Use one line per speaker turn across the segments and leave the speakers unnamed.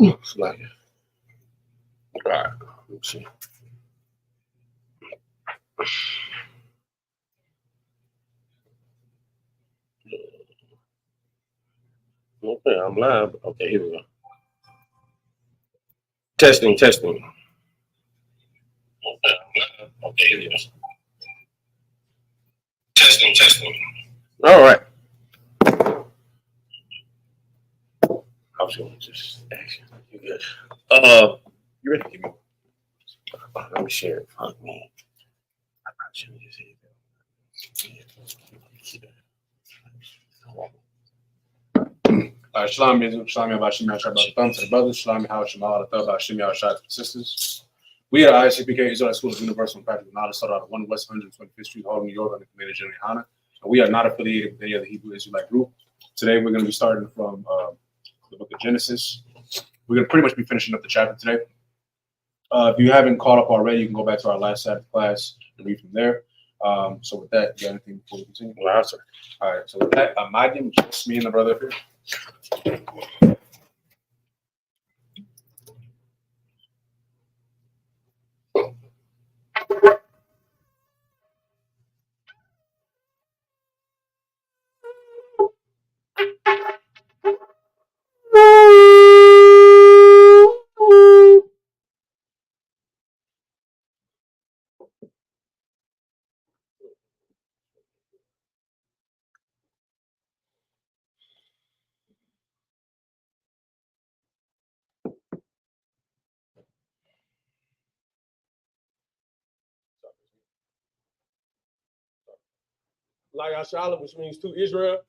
It's like, all right, let's see. Okay, I'm live. Okay, here we go. Testing. Okay, here we go. Testing. All right. I was going to just ask you good. You ready to give me? Let me share it. Fuck me. I probably should have just
Shalom, Shalom, Yabashim, Yashabah, to the brothers, Shalom, Hawashim, Bashim, Yashad, to the sisters. We are Isupk Socal School of Universal and Practical Knowledge, started out at 1 West 125th Street, Harlem, New York, under Commander General Hana. And we are not affiliated with any other Hebrew Israelite group. Today, we're going to be starting from the book of Genesis. We're going to pretty much be finishing up the chapter today. If you haven't caught up already, you can go back to our last Sabbath class and read from there. So with that, you got anything before we continue?
Well, sir.
All right, so with that, Magim, just me and the brother here.
Like Ashala, which means to Israel.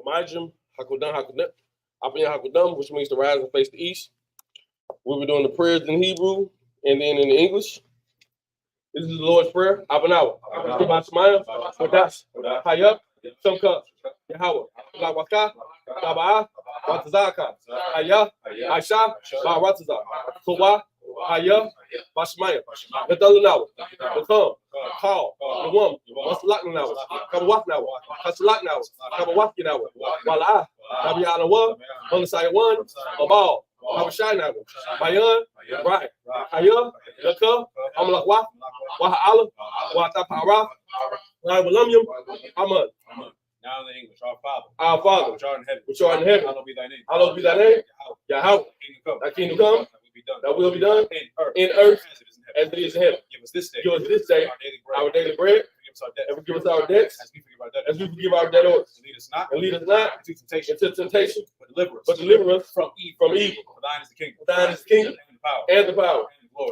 Majim, Hakudam, Hakudam, which means to rise and face the east. We were doing the prayers in Hebrew and then in English. This is the Lord's Prayer. Abanawa. Shemaya, Wadash, Hayab, Soka, Yahweh, Lawaka, Tabaa, Watazaka, Hayah, Aisha, Barataza, Kowa, Hayah, Bashmaya, the Dulanawa, the Come, Call, the Woman, what's the Latin now? Kabawak now, Kasalak now, Kabawaki now, Wala, Nabiana, Monosai 1, Abal, Habashai now, Mayan, right, Hayah, Yaka, Amalakwa, Wahala, Watapara, Walamyum, Ahmad.
Now in the English, our
Our Father,
which art in heaven,
which art in heaven,
hallowed be thy name.
Hallowed be thy name. Yahweh,
Thy
kingdom come,
that
will be done
in earth
as it is in heaven.
Give us this day,
our daily bread, and forgive us our debts, as we forgive our debtors. And lead us not into temptation, but deliver us from evil.
For thine is the kingdom,
and the power,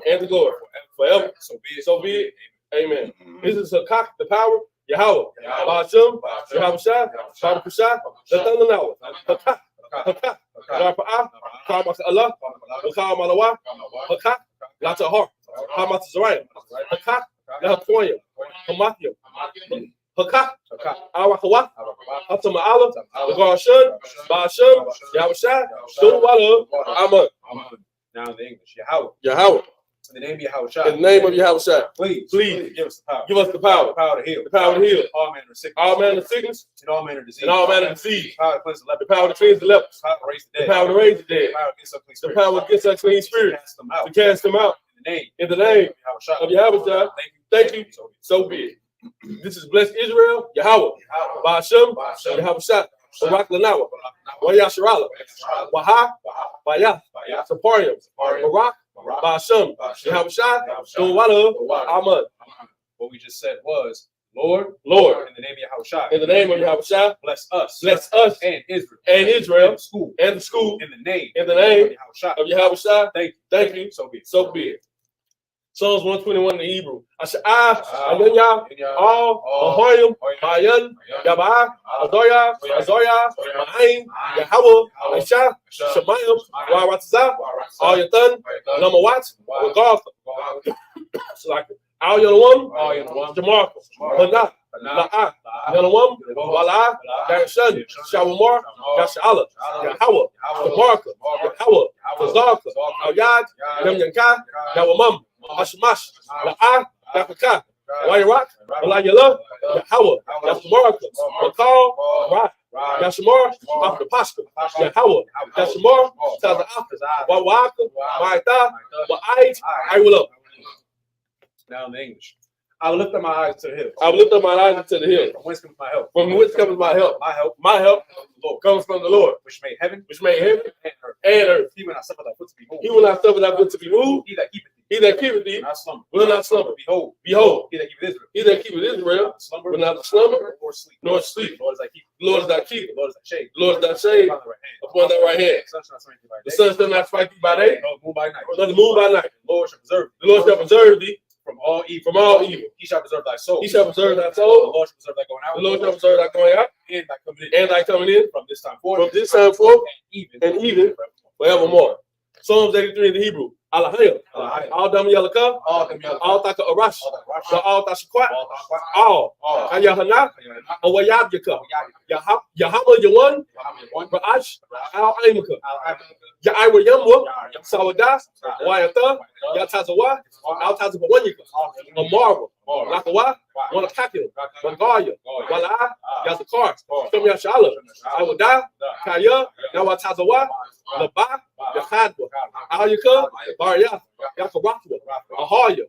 and the glory, forever.
So be it.
Amen. This is Isupk, the power, Yahweh, Ba'ashem, Yahweh Shai, Baba Kushai, the thunder now. Hakak, Hakak, Rafa'ah, Karmak Allah, Wakal Malawa, Hakak, Lata Har, Hamat Zariah, Hakak, Yahakoyim, Hamathim, Hakak, Awakawa, Atama Allah, Lagar Shun, Ba'ashem, Yahweh Shai, Shulwala, Ahmad.
Now in the English,
Yahweh.
In the name of Yahweh Shai.
In the name of Yahweh Shai.
Please
give
us the power.
Give us the power.
The power to heal.
The power to heal.
All manner of sickness.
All manner of sickness.
And all manner of disease.
And all manner of disease.
The power to cleanse the leper.
The power to cleanse the lepers.
The power to raise the dead.
The power to raise the dead.
The power against unclean spirits.
The power against unclean spirits. To cast them out. In the name of Yahweh Shai. Thank you. So be it. This is blessed Israel. Yahweh. Ba'ashem. Yahweh Shai. Barak Lanawa. Wayasharala. Waha. Bayah. Saparium. Barak. Ba'ashem. Yahweh Shai. Shulwala. Ahmad.
What we just said was, Lord,
Lord,
in the name of Yahweh Shai.
In the name of Yahweh Shai.
Bless us.
And
Israel.
And Israel.
And the school.
In the name
of
Yahweh Shai.
Thank you.
Thank you. So be it. Psalms 121 in the Hebrew. Ayanya, all, Ahoyim, Mayan, Yabah, Azoya, Ma'ain, Yahweh, Aisha, Shemayim, Waratazah, all your thun, number what? Regard. All your one, Jamarca, Mana, La'a, Yanawam, Wala, Yarashan, Shawamar, Yashala, Yahweh, Jamarca, Yahweh, Tazarka, Awyad, Yamyanka, Yawamam, Hashmash, La'a, Yakaka, Wayrak, Walayala, Yahweh, Yashamarka, Makal, Rak, Yashamar, after Pascha, Yahweh, Yashamar, Taza after, Wawaka, Maita, Wa'ait, I will up.
Now in the English. I will lift up my eyes to the hill.
I will lift up my eyes to the hill.
From whence comes my help?
From whence comes my help? My help comes from the Lord, which made heaven and earth.
He will not suffer thy foot to be moved.
He will not suffer thy foot to be moved.
He that keepeth thee
will not slumber.
Behold,
he that keepeth Israel will not slumber nor sleep.
Lord is thy keeper.
Lord is thy keeper.
Lord is thy shade.
Lord is thy shade upon thy right hand. The sun shall not strike thee by day, nor the moon by night.
The Lord
shall preserve thee
from all evil. He shall preserve thy soul.
He shall preserve thy
The
soul.
Lord shall preserve thy going out.
The Lord shall preserve thy going out
and thy coming in.
from this time forth.
And
even forevermore. Psalms 83 in the Hebrew. Alahayim. All Dam Yalaka. All Taka Arash. All Tashakwat. All. Kayahana. Awayab Yaka. Yahama Yawan. Ra'ash. Al Aimaka. Ya'ira Yamwa. Sawadas. Wayata. Yatazawa. Al Tazawanyaka. Amara. Lakawa. Wanakakil. Wangaya. Wala. Yazakar. Come Yashala. Awada. Kaya. Nawatazawa. Laba. Yakhadwa. Alayaka. Barya. Yakarakwa. Ahaya.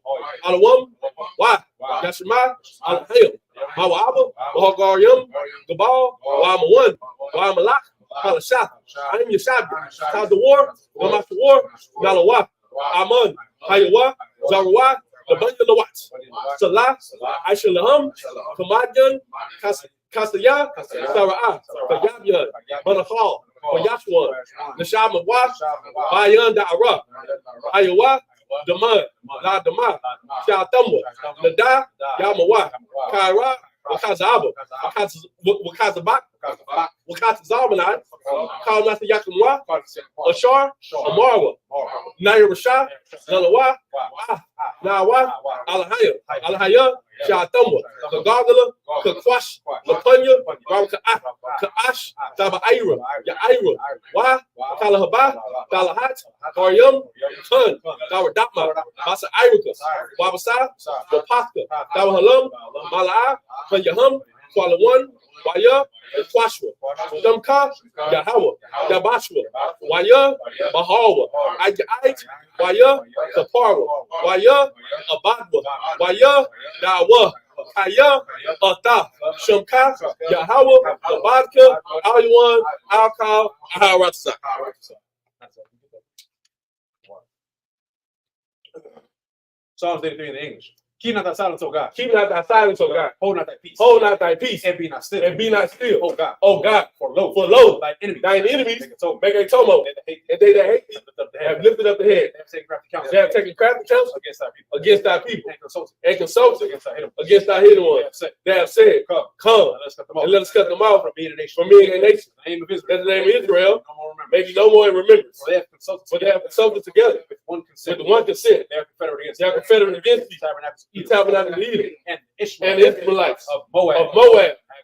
Alawam. Wa. Yashima. Alahayim. Mawaba. Mahagaryam. Gabal. Wamawan. Wamalak. Kalashah. I'm Yashab. Taz the war. Namash the war. Nalawa. Aman. Hayawa. Zarawa. The Bunyan Salah. Aishalaham. Kamadyan. Kastaya. Sara'ah. Kayabyan. Manahal. Yashwan. Nashama Wa. Bayan Da'ara. Ayawa. Daman. La Dama. Shatamwa. Nada. Yamawa. Kaira. Wakazaba. Wakazabak. Wakazabana. Kalnata Yakamwa. Ashar. Amara. Nair Rasha. Nalawa. Nawa. Alahaya. Shatamwa. Kagagala. Kakwash. Lapanya. Kaash. Tabaira. Yaira. Wa. Kalahaba. Kalahat. Karyam. Kun. Dawadama. Masa Irika. Wabasa. Wapaka. Dawahalam. Mala'a. Yaham, Kwalawan, Waya, and Kwashwa, Damka, Yahawah, Yabashwa, Waya, Mahawa, Ayait, Waya, Kapara, Waya, Abadwa, Waya, Dawa, Kaya, Ata, Shamka, Yahawah, Abadka, Aliwan, Alkal, Aharatsa.
Psalms 83 in the English. Keep not thy silence, O God.
Keep not thy silence, O God.
Hold not thy peace.
Hold not thy peace.
And be not still.
And be not still.
O God.
O God.
For lo, thine enemies
make a tumult. And they that hate thee have lifted up the head. They have taken crafty counsel against thy people. And consulted against thy hidden ones. They have said, Come, and let us cut them off from being a nation. That's the name of Israel. Maybe no more in remembrance. But they have consulted together with one consent. They are confederate against the tabernacle of Edom and the Israelites of Moab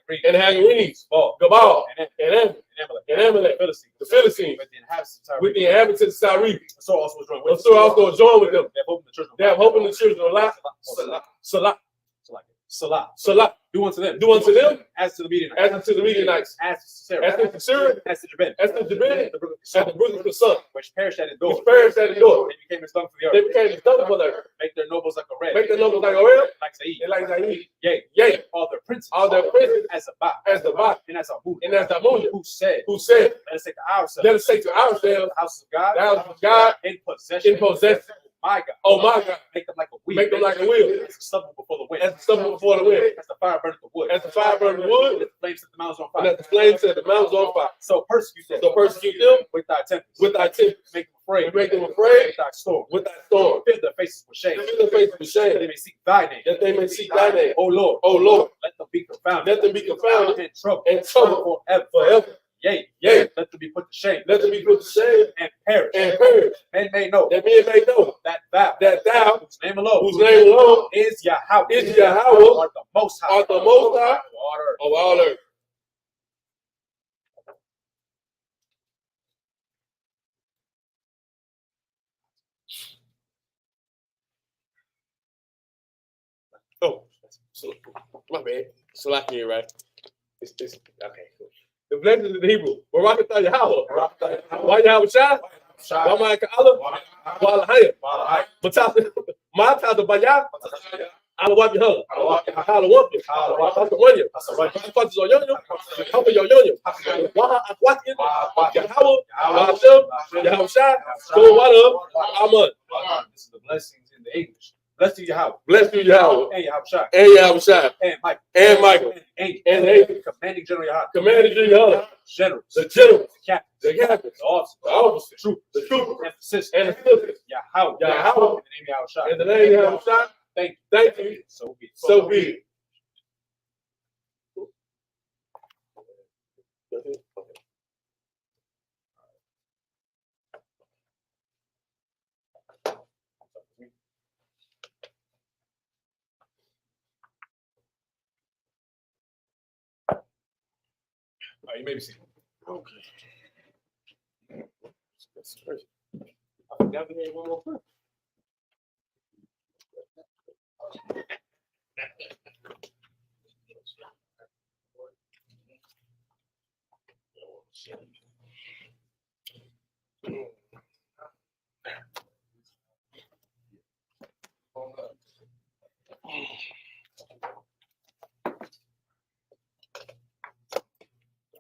and Hagarenes, Gabal and Amalek, the Philistines, with the inhabitants of Syria. So also joined with them. They have hope in the children of Salah. Do unto them as to the Midianites, as to Syria, as to Jabin, as to the brook of the sun, which perished at his door. They became a stump for the earth. Make their nobles like a red. Like Zaid. Yea. All their princes as the Bach, and as Amun, who said, Let us take to ourselves the house of God, in possession.
my God.
Oh my God.
Make them like a wheel.
Make them like a wheel.
As the stubble before the wind.
As the stubble before the wind.
As the fire burns the wood.
As the fire burns the wood.
As the flames set the mountains on
And
fire.
as the flames set the mountains on fire.
So persecute them.
So persecute them
with thy tempest.
with thy tempest.
Make them afraid.
Make them afraid
with thy storm.
with thy storm.
Fill their faces with shame.
Fill their faces with shame.
That they may seek thy name.
That they may seek thy name.
O Lord.
O Lord.
Let them be confounded.
Let them be confounded
and trouble.
and trouble forever.
Yea.
Yea.
Let them be put to shame.
Let them be put to shame
And perish.
and perish.
Men may know
That men may know
that thou,
whose
name alone,
is
Yahweh,
Yahweh,
art the most high,
art the most high
of
of all earth. Oh, my bad. Salaki, right? It's okay. Cool. The blessings in the Hebrew. Barakatah Yahweh. Why Yahweh Shai? Why my Allah? Why Lahayim? Matata Baya. Alawabi Hung. Alawabi. Alawabi. Alawabi Zoyonyo. Help your Yoyo. Waha Aquatian. Yahweh. Hashem. Yahweh Shai. Go water. Amen.
This is the blessings in the English. Blessed be Yahweh.
Blessed be Yahweh.
And Yahweh Shai.
And Yahweh Shai.
And Michael.
And Michael. And Angel.
Commanding General Yahweh.
Commanding General.
Generals.
The generals.
The captains.
The captains.
The officers.
The officers.
The troopers.
The troopers.
And the sisters.
And the sisters.
Yahweh.
Yahweh.
In the name of Yahweh Shai.
In the name of Yahweh Shai.
Thank you.
Thank you.
So be it.
So be it.
You may be seated.
Okay. I forgot we had one more prayer.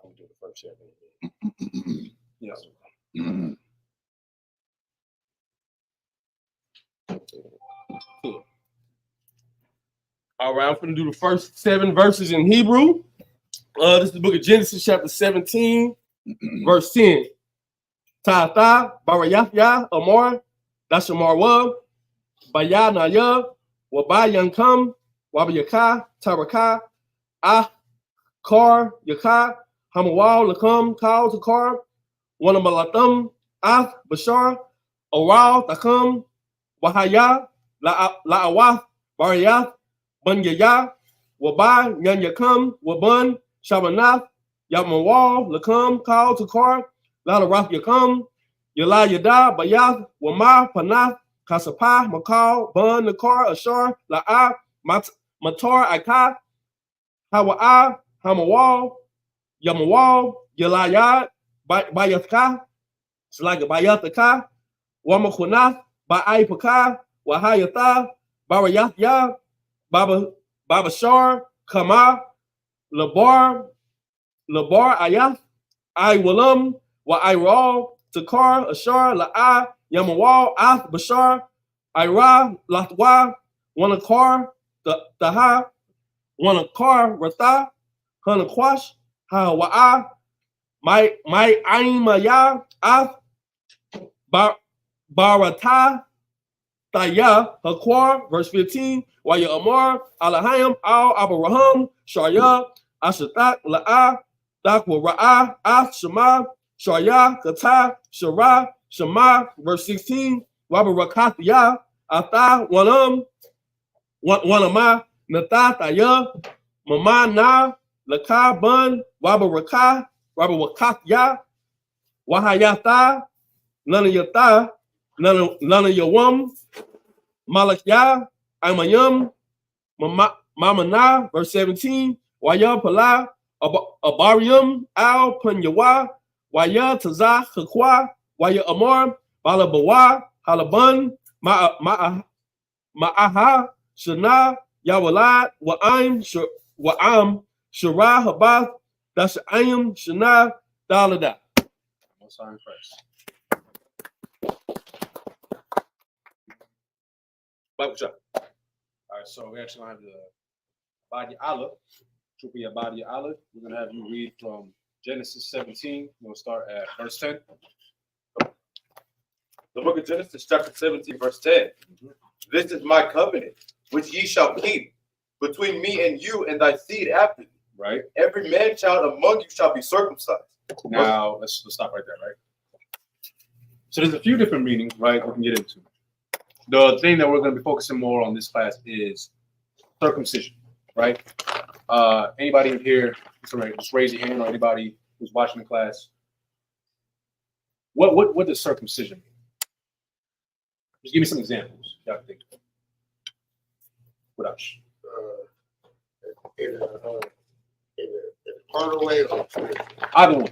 I'll do the first 7.
Yes.
All right, I'm going to do the first 7 verses in Hebrew. This is the book of Genesis, chapter 17, verse 10. Ta'ata, Barayafya, Amor, Dashamarwa, Bayanaya, Wabayankam, Wabayaka, Taraka, Ah, Kar, Yaka, Hamawal, Lakam, Kal, Takar, Wanamalatam, Ah, Bashar, Oral, Takam, Wahaya, La'awath, Barayath, Bunyaya, Wabay, Yanyakam, Waban, Shabanath, Yamawal, Lakam, Kal, Takar, Lalarath Yakam, Yala Yada, Bayath, Wama, Panath, Kasapa, Makal, Bun, Nakar, Ashar, La'a, Matar, Aka, Hawa'a, Hamawal, Yamawal, Yalayad, Bayathka, Slaga Bayathaka, Wamakunath, Ba'aipaka, Wahayatha, Barayathya, Babashar, Kama, Labar Ayath, I Walam, Wa Iral, Takar, Ashar, La'a, Yamawal, Ath, Bashar, Ira, Latwa, Wanakar, Taha, Wanakar, Ratha, Hanakwash, Hawa'a, my Aimaya, Ath, Barata, Taya, Hakwar, verse 15, Waya Amar, Alahayam, Al Abaraham, Shaya, Ashatak, La'a, Dakwa Ra'a, Ath, Shema, Shaya, Kata, Shara, Shema, verse 16, Wabarakatya, Ata, Wanama, Nathataya, Mama Na, Laka Bun, Wabaraka, Wabarakatya, Wahayata, Lanayata, Lanayawam, Malakya, Amayam, Mamana, verse 17, Waya Pala, Abarium, Al Punyawa, Waya Tazah, Hakwa, Waya Amar, Balabawa, Halaban, Ma'aha, Shana, Yawalat, Wa'am, Shara, Habath, Dashayim, Shana, Dalada.
Most High in Christ.
Bible shot.
All right, so we actually gonna have the Badi Allah, Trupi Badi Allah. We're gonna have you read from Genesis 17. We'll start at verse 10.
The book of Genesis, chapter 17, verse 10. This is my covenant, which ye shall keep between me and you and thy seed after thee.
Right.
Every man child among you shall be circumcised.
Now let's stop right there, right? So there's a few different meanings, right? We can get into. The thing that we're going to be focusing more on this class is circumcision, right? Anybody in here, just raise your hand, or anybody who's watching the class. What does circumcision mean? Just give me some examples. Y'all think. What else?
In a carnal way, or
Either one.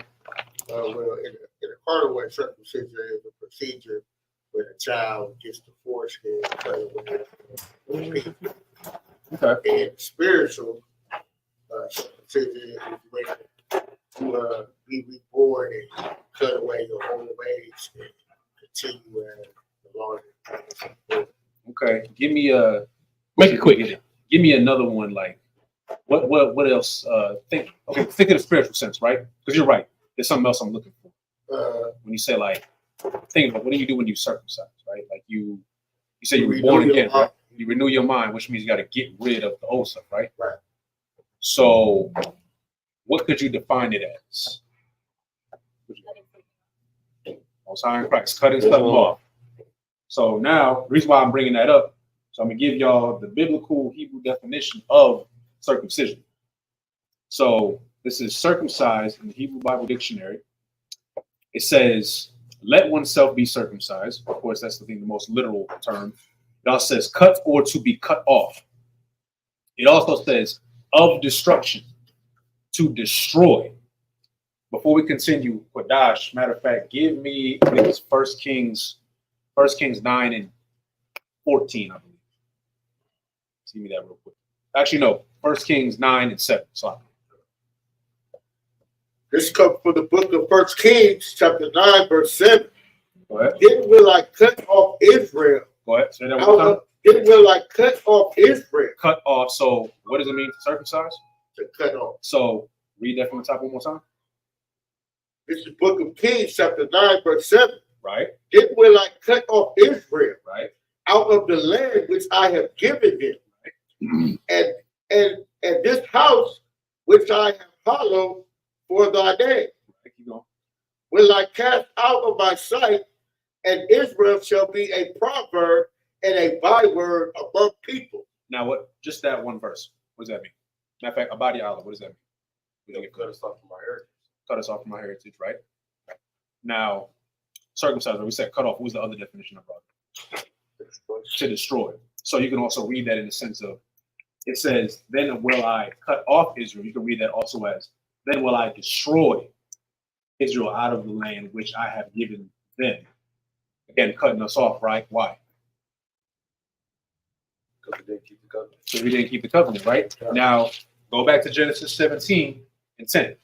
well, in a carnal way, circumcision is a procedure when a child gets the foreskin cut away.
Okay.
And spiritual circumcision is when you be reborn and cut away your old ways and continue as the Lord.
Okay. Give me a.
Make it quick.
Give me another one. Like, what else? Think of the spiritual sense, right? Because you're right. There's something else I'm looking for. When you say like, think about what do you do when you circumcise, right? Like you say you were born again, right? You renew your mind, which means you got to get rid of the old stuff, right?
Right.
So, what could you define it as? Most High in Christ, cutting stuff off. So now, the reason why I'm bringing that up, so I'm gonna give y'all the biblical Hebrew definition of circumcision. So this is circumcised in the Hebrew Bible Dictionary. It says, "Let oneself be circumcised." Of course, that's the most literal term. It also says, "cut or to be cut off." It also says, "of destruction," to destroy. Before we continue, Quadash, matter of fact, give me, I think it's 1 Kings 9 and 14, I believe. Give me that real quick. Actually, no, 1 Kings 9 and 7. Sorry.
This comes from the book of 1 Kings, chapter 9, verse 7.
Go ahead.
Then will I cut off Israel.
Go ahead. Say that one time.
Then will I cut off Israel.
Cut off. So what does it mean to circumcise?
To cut off.
So read that from the top one more time.
This is the book of Kings, chapter 9, verse 7.
Right.
Then will I cut off Israel.
Right.
Out of the land which I have given them. And this house which I have hallowed for thy name.
Keep going.
Will I cast out of my sight, and Israel shall be a proverb and a byword among people.
Now what? Just that one verse. What does that mean? Matter of fact, Abadi Allah. What does that mean?
Cut us off from our heritage.
Cut us off from our heritage, right? Now, circumcised. We said cut off. What was the other definition I brought? To destroy. So you can also read that in the sense of, it says, "Then will I cut off Israel." You can read that also as, "Then will I destroy Israel out of the land which I have given them." Again, cutting us off, right? Why?
Because we didn't keep the covenant.
Because we didn't keep the covenant, right? Yeah. Now, go back to Genesis 17 and 10.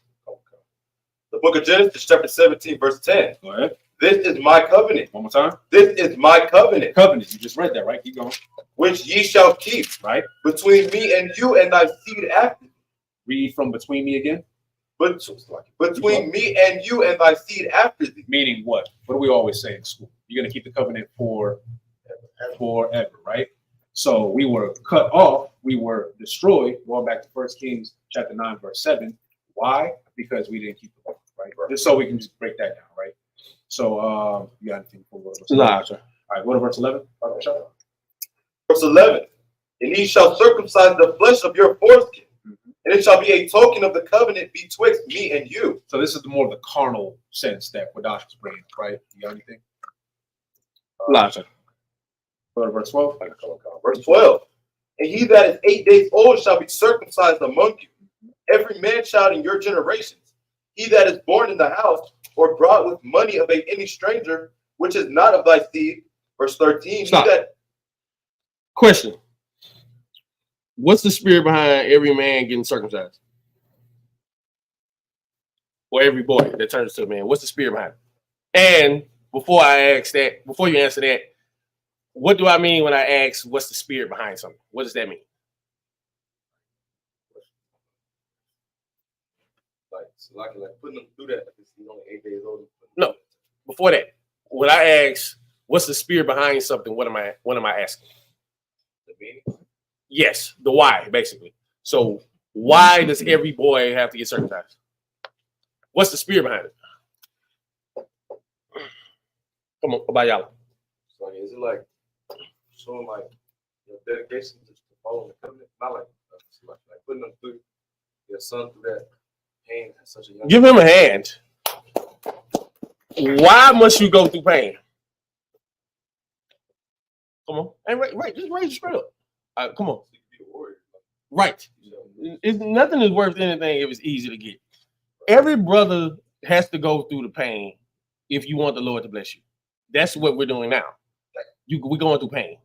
The book of Genesis, chapter 17, verse 10.
Go ahead.
This is my covenant.
One more time.
This is my covenant.
Covenant. You just read that, right? Keep going.
Which ye shall keep,
right,
between me and you and thy seed after thee.
Read from between me again.
But between me and you and thy seed after thee.
Meaning what? What do we always say in school? You're going to keep the covenant forever, right? So we were cut off. We were destroyed. Going back to 1 Kings chapter 9, verse 7. Why? Because we didn't keep the covenant, right? Just so we can just break that down, right? So you got anything for verse 11? All right, go to verse 11.
Verse 11. And he shall circumcise the flesh of your foreskin. And it shall be a token of the covenant betwixt me and you.
So this is the more of the carnal sense that Quadash was bringing, right? You got anything? Go to verse 12.
Verse 12. And he that is 8 days old shall be circumcised among you, every man child in your generations. He that is born in the house or brought with money of any stranger, which is not of thy seed. Verse 13.
Stop. Question. What's the spirit behind every man getting circumcised? Or every boy that turns to a man? What's the spirit behind it? And before you answer that, What do I mean when I ask what's the spirit behind something? What does that mean?
Like putting them through that. He's only 8 days old.
No, before that, when I ask what's the spirit behind something, what am I asking?
The meaning?
Yes, the why, basically. So why does every boy have to get circumcised? What's the spirit behind it? Come on, about y'all.
So is it like showing like your dedication to following the covenant? Not like putting them through your son through that pain at such a young
Give him a hand. Why must you go through pain? Come on. Hey, right. Just raise your straight up. Come on. Right. Nothing is worth anything if it's easy to get. Every brother has to go through the pain if you want the Lord to bless you. That's what we're doing now. We're going through pain.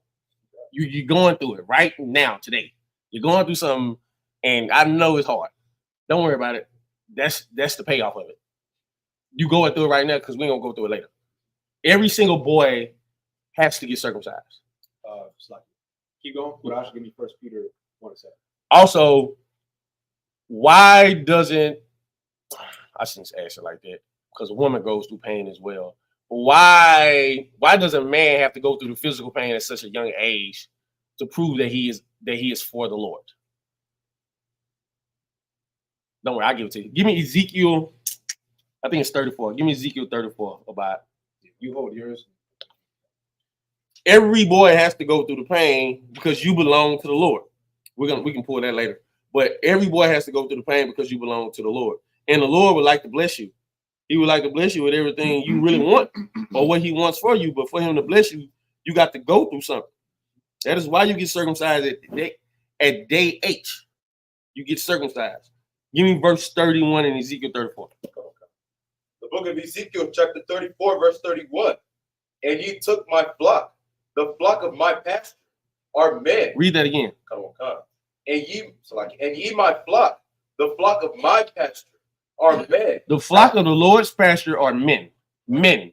You're going through it right now, today. You're going through something, and I know it's hard. Don't worry about it. That's the payoff of it. You going through it right now because we're going to go through it later. Every single boy has to get circumcised.
Keep going. But I should give me 1 Peter 1:7.
Also, why doesn't I shouldn't ask it like that because a woman goes through pain as well. Why does a man have to go through the physical pain at such a young age to prove that he is for the Lord? Don't worry, I'll give it to you. Give me Ezekiel. I think it's 34. Give me Ezekiel 34 about
you hold yours.
Every boy has to go through the pain because you belong to the Lord. We can pull that later. But every boy has to go through the pain because you belong to the Lord. And the Lord would like to bless you. He would like to bless you with everything you really want or what he wants for you. But for him to bless you, you got to go through something. That is why you get circumcised at day 8. You get circumcised. Give me verse 31 in Ezekiel 34.
The book of Ezekiel, chapter 34, verse 31. And ye took my flock, the flock of my pasture, are men.
Read that again.
Come on. And ye my flock, the flock of my pasture, are men.
The flock of the Lord's pasture are men. Men.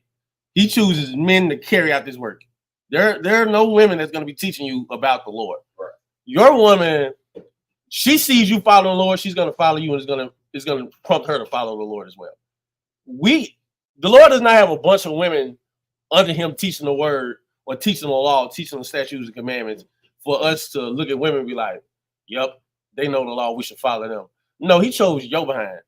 He chooses men to carry out this work. There are no women that's going to be teaching you about the Lord.
Right.
Your woman, she sees you follow the Lord, she's going to follow you, and it's going to prompt her to follow the Lord as well. The Lord does not have a bunch of women under him teaching the word or teaching the law, teaching the statutes and commandments for us to look at women and be like, yep, they know the law, we should follow them. No, he chose your behind.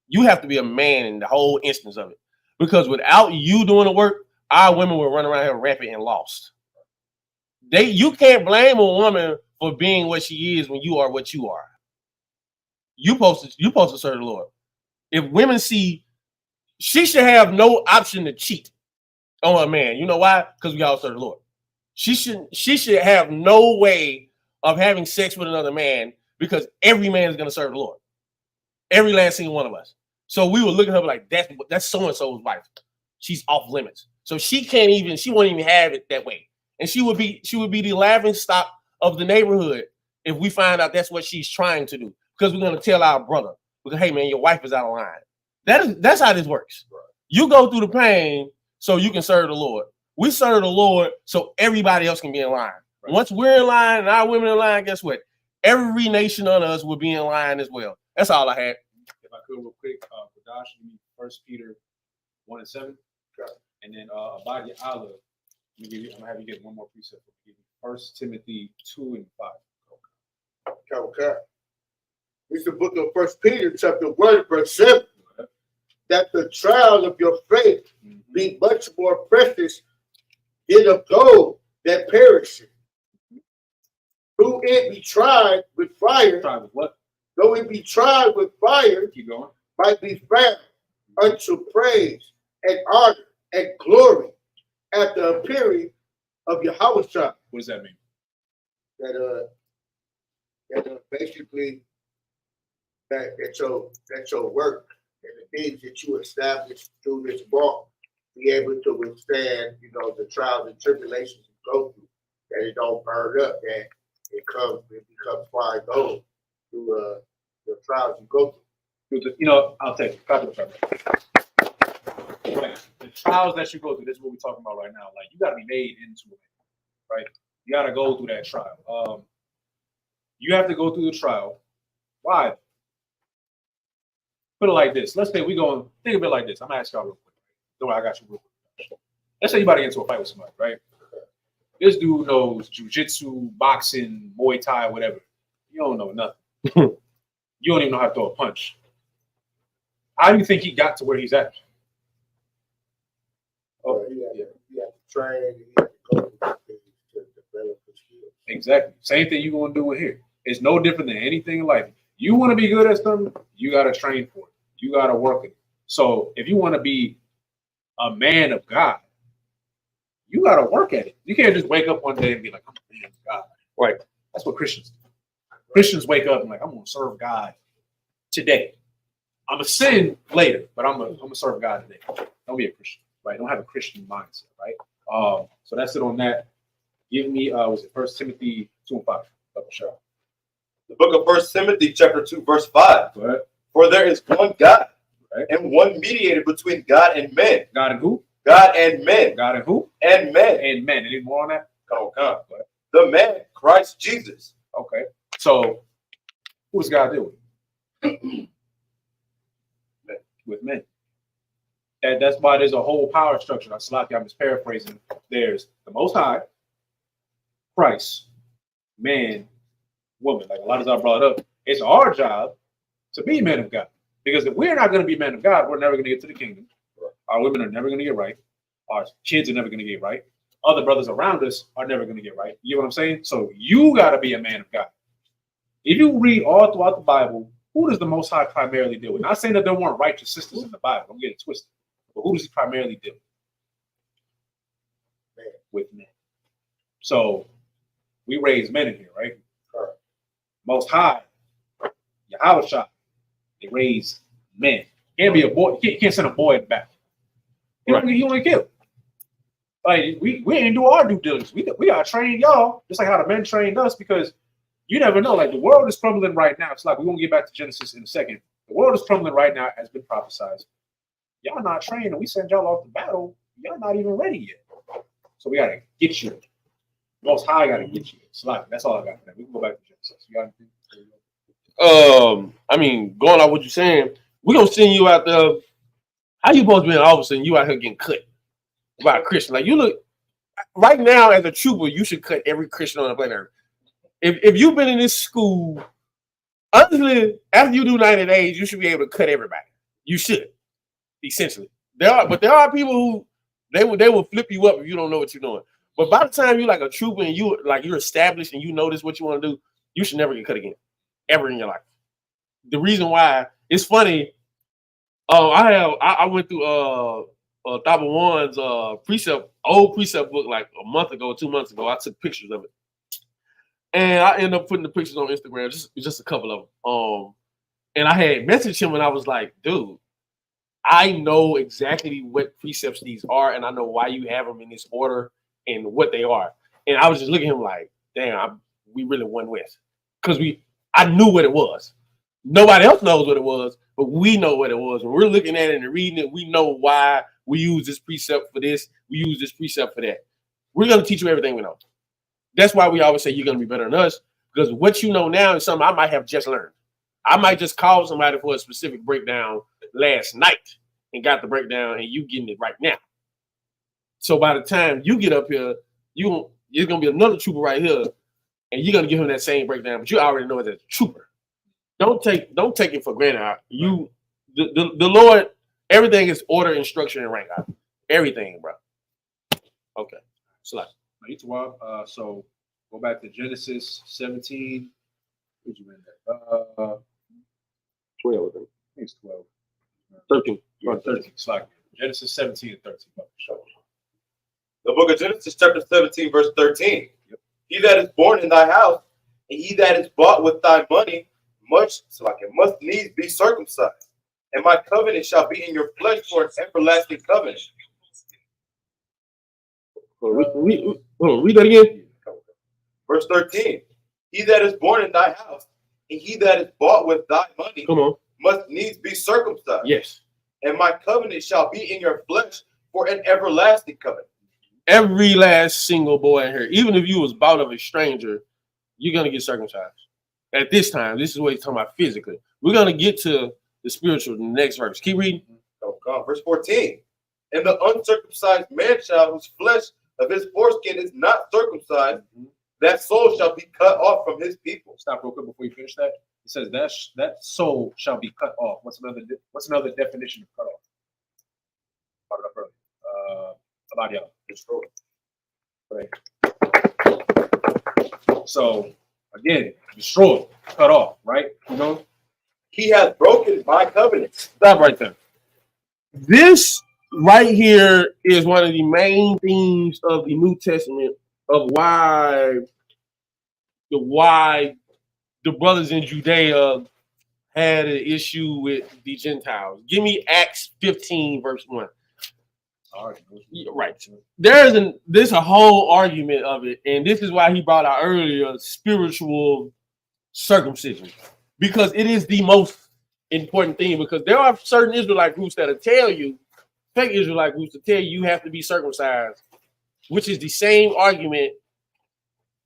You have to be a man in the whole instance of it. Because without you doing the work, our women will run around here rampant and lost. You can't blame a woman for being what she is when you are what you are. You supposed to serve the Lord. If women see, she should have no option to cheat on a man. You know why? Because we all serve the Lord. She should have no way of having sex with another man because every man is going to serve the Lord. Every last single one of us. So we were looking at her like, that's so-and-so's wife. She's off limits. So she won't even have it that way. And she would be the laughing stock of the neighborhood if we find out that's what she's trying to do. Because we're going to tell our brother, because, hey man, your wife is out of line. That's how this works. Right. You go through the pain so you can serve the Lord. We serve the Lord so everybody else can be in line. Right. Once we're in line and our women in line, guess what? Every nation under us will be in line as well. That's all I had.
If I could, real quick, Radash, give me 1 Peter 1:7, okay. And then Abadi Allah, I'm gonna have you get one more precept. 1 Timothy 2:5.
Okay. It's the book of 1 Peter, chapter 1, verse 7. That the trial of your faith be much more precious than of gold that perishes. Though it be tried with fire.
Tried with what?
Though it be tried with fire,
keep going,
might be found unto praise and honor and glory at the appearing of Yahweh. What
does that mean?
That basically that your work and the things that you establish through this walk be able to withstand, the trials and tribulations you go through, that it don't burn up, that it becomes fine gold through the trials you go through.
I'll take it. Right. The trials that you go through, this is what we're talking about right now. Like, you got to be made into it. right? You got to go through that trial. You have to go through the trial. Why? Put it like this. Let's say we go think of it like this. I'm gonna ask y'all real quick. Don't worry, I got you real quick. Let's say you about to get into a fight with somebody, right? This dude knows jujitsu, boxing, Muay Thai, whatever. You don't know nothing. You don't even know how to throw a punch. How do you think he got to where he's at?
Oh, he had to train, he had to go through things to develop his skills.
Exactly. Same thing you're going to do it here. It's no different than anything in life. You want to be good at something, you got to train for it. You got to work it. So if you want to be a man of God, you got to work at it. You can't just wake up one day and be like, I'm a man of God.
Right.
That's what Christians do. Christians wake up and like, I'm going to serve God today. I'm going to sin later, but I'm going to serve God today. Don't be a Christian, right? Don't have a Christian mindset, right? So that's it on that. Give me, was it 1 Timothy 2:5? Sure.
The book of 1 Timothy chapter 2, verse 5.
Go ahead.
For there is one God,
Right.
and one mediator between God and men.
God and who?
God and men.
God and who?
And men.
And men. Any more on that?
Come on. The man, Christ Jesus.
Okay. So who does God deal with? With men. That's why there's a whole power structure. I'm just paraphrasing. There's the Most High, Christ, man, woman. Like a lot of y'all brought up. It's our job to be men of God. Because if we're not going to be men of God, we're never going to get to the kingdom. Our women are never going to get right. Our kids are never going to get right. Other brothers around us are never going to get right. You know what I'm saying? So you got to be a man of God. If you read all throughout the Bible, who does the Most High primarily deal with? Not saying that there weren't righteous sisters in the Bible. Don't get it twisted. But who does he primarily deal with? With men. So we raise men in here, right?
Correct.
Most High, Yahushua, they raise men. Can't be a boy. Can't send a boy in the back. He only kill. Like we didn't do our due diligence. We gotta train y'all just like how the men trained us, because you never know. Like the world is crumbling right now. It's like we're gonna get back to Genesis in a second. The world is crumbling right now, as been prophesied. Y'all not trained, and we send y'all off to battle. Y'all not even ready yet. So we gotta get you. Most High gotta get you. It's like that's all I got for that. We can go back to Genesis. You got anything?
I mean, going on what you're saying, we're gonna send you out there. How you supposed to be an officer and you out here getting cut by a Christian? Like you look right now as a trooper, you should cut every Christian on the planet Earth. If you've been in this school, honestly, after you do 90 days, you should be able to cut everybody. You should, essentially. There are people who they will flip you up if you don't know what you're doing. But by the time you're like a trooper and you're established and you know this what you want to do, you should never get cut again, ever in your life. The reason why, it's funny. I went through Thaba One's old precept book like a month ago, 2 months ago. I took pictures of it, and I ended up putting the pictures on Instagram, just a couple of them. And I had messaged him, and I was like, "Dude, I know exactly what precepts these are, and I know why you have them in this order and what they are." And I was just looking at him like, "Damn, we really won with," because I knew what it was. Nobody else knows what it was, but we know what it was. When we're looking at it and reading it, we know why we use this precept for this. We use this precept for that. We're going to teach you everything we know. That's why we always say you're going to be better than us, because what you know now is something I might have just learned. I might just call somebody for a specific breakdown last night and got the breakdown, and you getting it right now. So by the time you get up here, there's going to be another trooper right here, and you're going to give him that same breakdown, but you already know it as a trooper. Don't take it for granted. The Lord, everything is order, instruction, and rank. Everything, bro. Okay. So
go back to Genesis 17. Where'd you end that?
12, I think.
It's 12.
13.
You're 13. It's like Genesis 17 and 13.
The book of Genesis chapter 17, verse 13.
Yep.
He that is born in thy house, and he that is bought with thy money, must needs be circumcised, and my covenant shall be in your flesh for an everlasting covenant.
Read that again.
Verse 13. He that is born in thy house, and he that is bought with thy money,
Come on.
must needs be circumcised.
Yes.
And my covenant shall be in your flesh for an everlasting covenant.
Every last single boy in here, even if you was bought of a stranger, you're gonna get circumcised. At this time, this is what he's talking about physically. We're gonna get to the spiritual in the next verse. Keep reading.
Oh, God. Verse 14. And the uncircumcised man child whose flesh of his foreskin is not circumcised, that soul shall be cut off from his people.
Stop real quick before you finish that. It says that soul shall be cut off. What's another definition of cut off? Brought it up earlier. About y'all. Destroyed. Right. So again, destroyed, cut off, right? You know?
He has broken my covenant.
Stop right there. This right here is one of the main themes of the New Testament of why the brothers in Judea had an issue with the Gentiles. Give me Acts 15, verse 1. Right. There's a whole argument of it, and this is why he brought out earlier spiritual circumcision, because it is the most important thing. Because there are certain Israelite groups that'll tell you, fake Israelite groups to tell you have to be circumcised, which is the same argument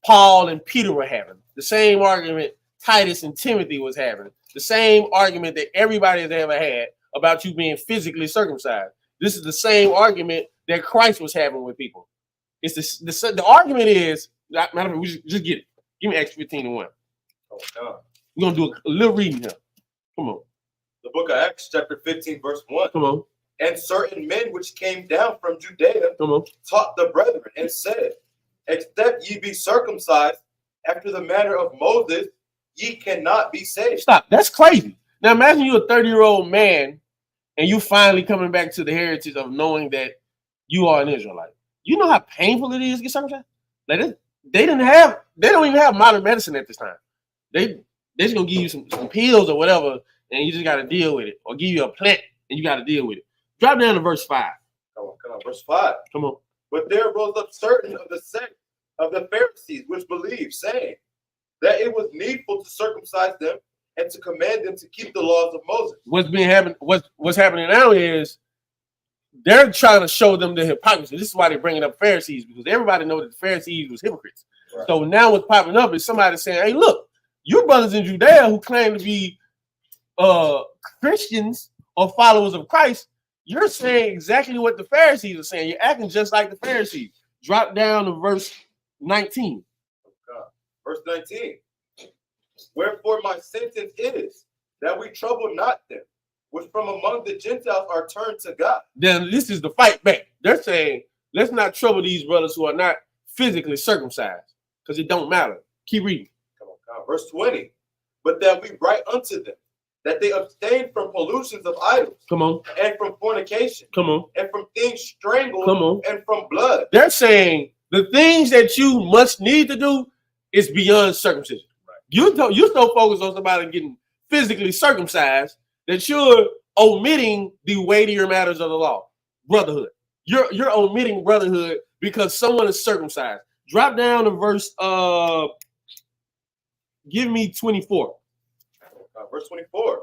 Paul and Peter were having, the same argument Titus and Timothy was having, the same argument that everybody has ever had about you being physically circumcised. This is the same argument that Christ was having with people. It's the argument is, matter of fact, we just get it. Give me Acts 15 and 1.
Oh, God.
We're going to do a little reading here. Come on.
The book of Acts, chapter 15, verse 1.
Come on.
And certain men which came down from Judea
Come on.
taught the brethren and said, except ye be circumcised after the manner of Moses, ye cannot be saved.
Stop. That's crazy. Now imagine you're a 30-year-old man and you finally coming back to the heritage of knowing that you are an Israelite. You know how painful it is to get circumcised? Like they don't even have modern medicine at this time. They just gonna give you some pills or whatever, and you just gotta deal with it. Or give you a plant and you gotta deal with it. Drop down to verse 5.
Come on. Verse 5.
Come on.
But there rose up certain of the sect of the Pharisees which believed, saying that it was needful to circumcise them and to command them to keep the laws of Moses.
What's happening now is they're trying to show them the hypocrisy. This is why they're bringing up Pharisees, because everybody knows that the Pharisees was hypocrites. Right. So now what's popping up is somebody saying, hey, look, you brothers in Judea who claim to be Christians or followers of Christ, you're saying exactly what the Pharisees are saying. You're acting just like the Pharisees. Drop down to verse 19.
Verse 19. Wherefore my sentence is that we trouble not them, which from among the Gentiles are turned to God.
Then this is the fight back. They're saying, let's not trouble these brothers who are not physically circumcised, because it don't matter. Keep reading.
Come on. Verse 20. But that we write unto them that they abstain from pollutions of idols.
Come on.
And from fornication.
Come on.
And from things strangled.
Come on.
And from blood.
They're saying the things that you must need to do is beyond circumcision. Right. You're so focused on somebody getting physically circumcised that you're omitting the weightier matters of the law. Brotherhood. You're omitting brotherhood because someone is circumcised. Drop down to verse give me 24.
Verse 24.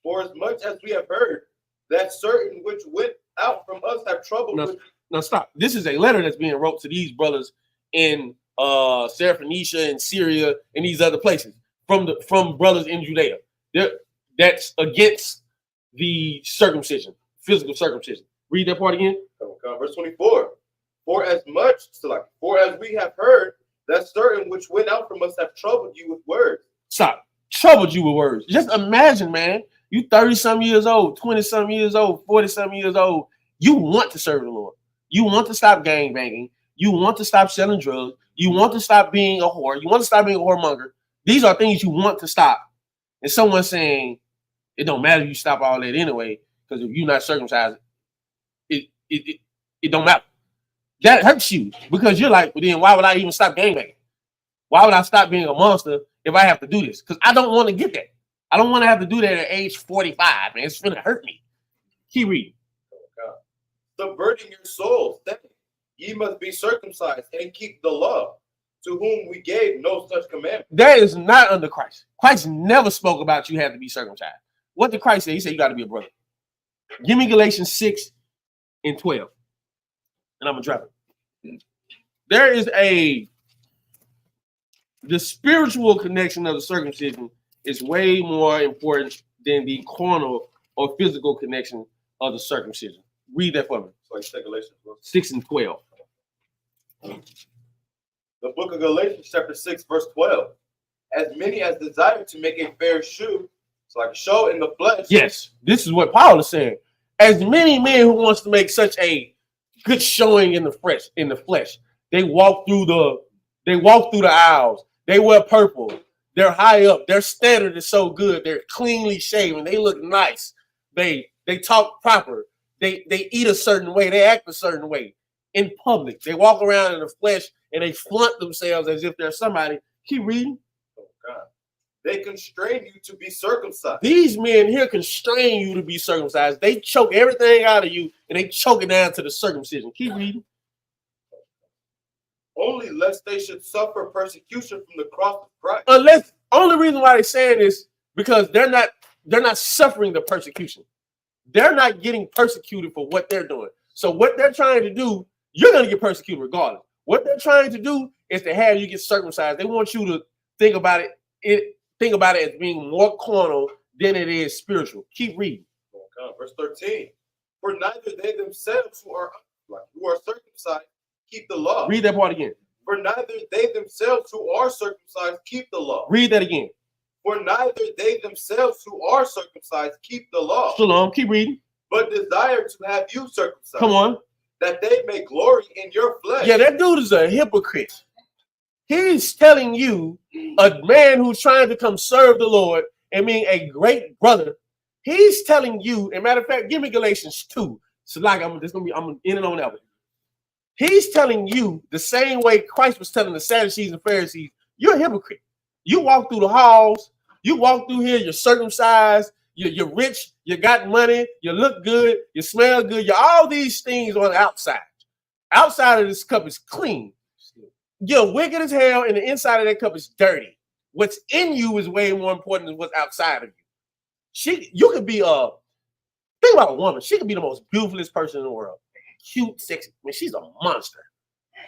For as much as we have heard that certain which went out from us have troubled with.
Now stop. This is a letter that's being wrote to these brothers in Syrophoenicia and Syria and these other places from brothers in Judea. That's against the circumcision, physical circumcision. Read that part again.
Verse 24. For as we have heard that certain which went out from us have troubled you with words.
Stop. Troubled you with words. Just imagine, man. You 30-some years old, 20-some years old, 40-some years old. You want to serve the Lord. You want to stop gangbanging. You want to stop selling drugs. You want to stop being a whore. You want to stop being a whoremonger. These are things you want to stop. And someone's saying, it don't matter if you stop all that anyway, because if you're not circumcised, it don't matter. That hurts you because you're like, well, then why would I even stop gangbanging? Why would I stop being a monster if I have to do this? Because I don't want to get that. I don't want to have to do that at age 45, man. It's going to hurt me. Keep reading.
Subverting your souls, then ye must be circumcised and keep the law, to whom we gave no such commandment.
That is not under Christ. Christ never spoke about you have to be circumcised. What did Christ say? He said you got to be a brother. Give me Galatians 6 and 12. And I'm going to drop it. there is the spiritual connection of the circumcision is way more important than the carnal or physical connection of the circumcision. Read that for me.
So like Galatians
6 and 12.
The book of Galatians, chapter 6, verse 12. As many as desire to make a fair show, so like a show in the flesh.
Yes, this is what Paul is saying. As many men who wants to make such a good showing in the flesh, they walk through the aisles. They wear purple. They're high up. Their standard is so good. They're cleanly shaven. They look nice. They talk proper. They eat a certain way. They act a certain way in public. They walk around in the flesh and they flaunt themselves as if they're somebody. Keep reading.
Oh God. They constrain you to be circumcised.
These men here constrain you to be circumcised. They choke everything out of you and they choke it down to the circumcision. Keep reading.
Only lest they should suffer persecution from the cross of Christ.
Only reason why they're saying is because they're not suffering the persecution. They're not getting persecuted for what they're doing. So what they're trying to do, you're going to get persecuted regardless. What they're trying to do is to have you get circumcised. They want you to think about it as being more carnal than it is spiritual. Keep reading.
Verse 13. For neither they themselves who are circumcised keep the law.
Read that part again.
For neither they themselves who are circumcised keep the law.
Read that again.
For neither they themselves who are circumcised keep the law.
Shalom. Keep reading.
But desire to have you circumcised.
Come on.
That they may glory in your flesh.
Yeah, that dude is a hypocrite. He's telling you, a man who's trying to come serve the Lord and being a great brother, he's telling you, and matter of fact, give me Galatians 2. So like I'm in and on that one. He's telling you the same way Christ was telling the Sadducees and Pharisees, you're a hypocrite. You walk through the halls, you walk through here, you're circumcised, you're rich, you got money, you look good, you smell good, you're all these things on the outside. Outside of this cup is clean. You're wicked as hell, and the inside of that cup is dirty. What's in you is way more important than what's outside of you. You could be think about a woman. She could be the most beautifulest person in the world. Cute, sexy. I mean, she's a monster.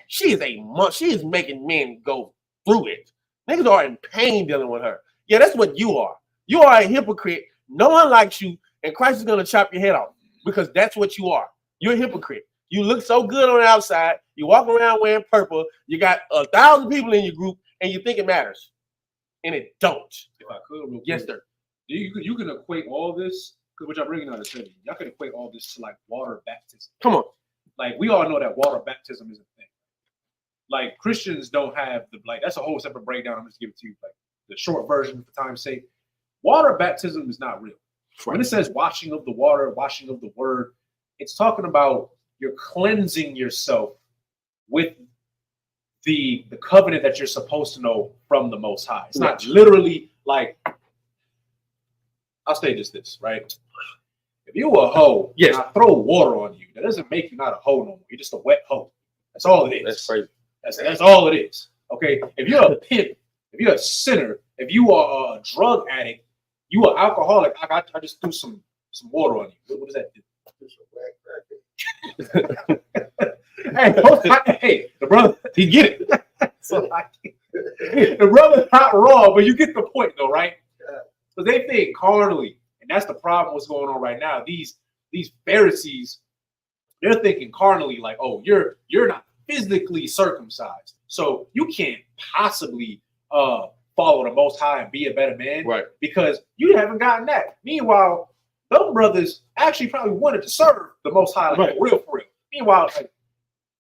She is making men go through it. Niggas are in pain dealing with her. Yeah, that's what you are. You are a hypocrite. No one likes you, and Christ is going to chop your head off because that's what you are. You're a hypocrite. You look so good on the outside. You walk around wearing purple. You got 1,000 people in your group, and you think it matters, and it don't.
If I could, real quick,
yes, sir.
You can equate all this, because what y'all bringing out is heavy. Y'all can equate all this to like water baptism.
Come on.
Like we all know that water baptism is a thing. Like Christians don't have that's a whole separate breakdown. I'm just giving it to you like the short version for time's sake. Water baptism is not real. When it says washing of the water, washing of the word, it's talking about you're cleansing yourself with the covenant that you're supposed to know from the Most High. It's not literally like, I'll say just this, right? If you a hoe, and I throw water on you, that doesn't make you not a hoe no more. You're just a wet hoe. That's all it is.
That's crazy.
That's all it is. Okay. If you're a pimp, if you're a sinner, if you are a drug addict, you are alcoholic. I just threw some water on you. What does that do? Hey, the brother, he get it. So the brother's not wrong, but you get the point though, right? Because they think carnally, and that's the problem. What's going on right now? These Pharisees, they're thinking carnally, like, oh, you're not physically circumcised, so you can't possibly follow the Most High and be a better man,
right? Because
you haven't gotten that. Meanwhile, those brothers actually probably wanted to serve the Most High, like real for real. Meanwhile, like,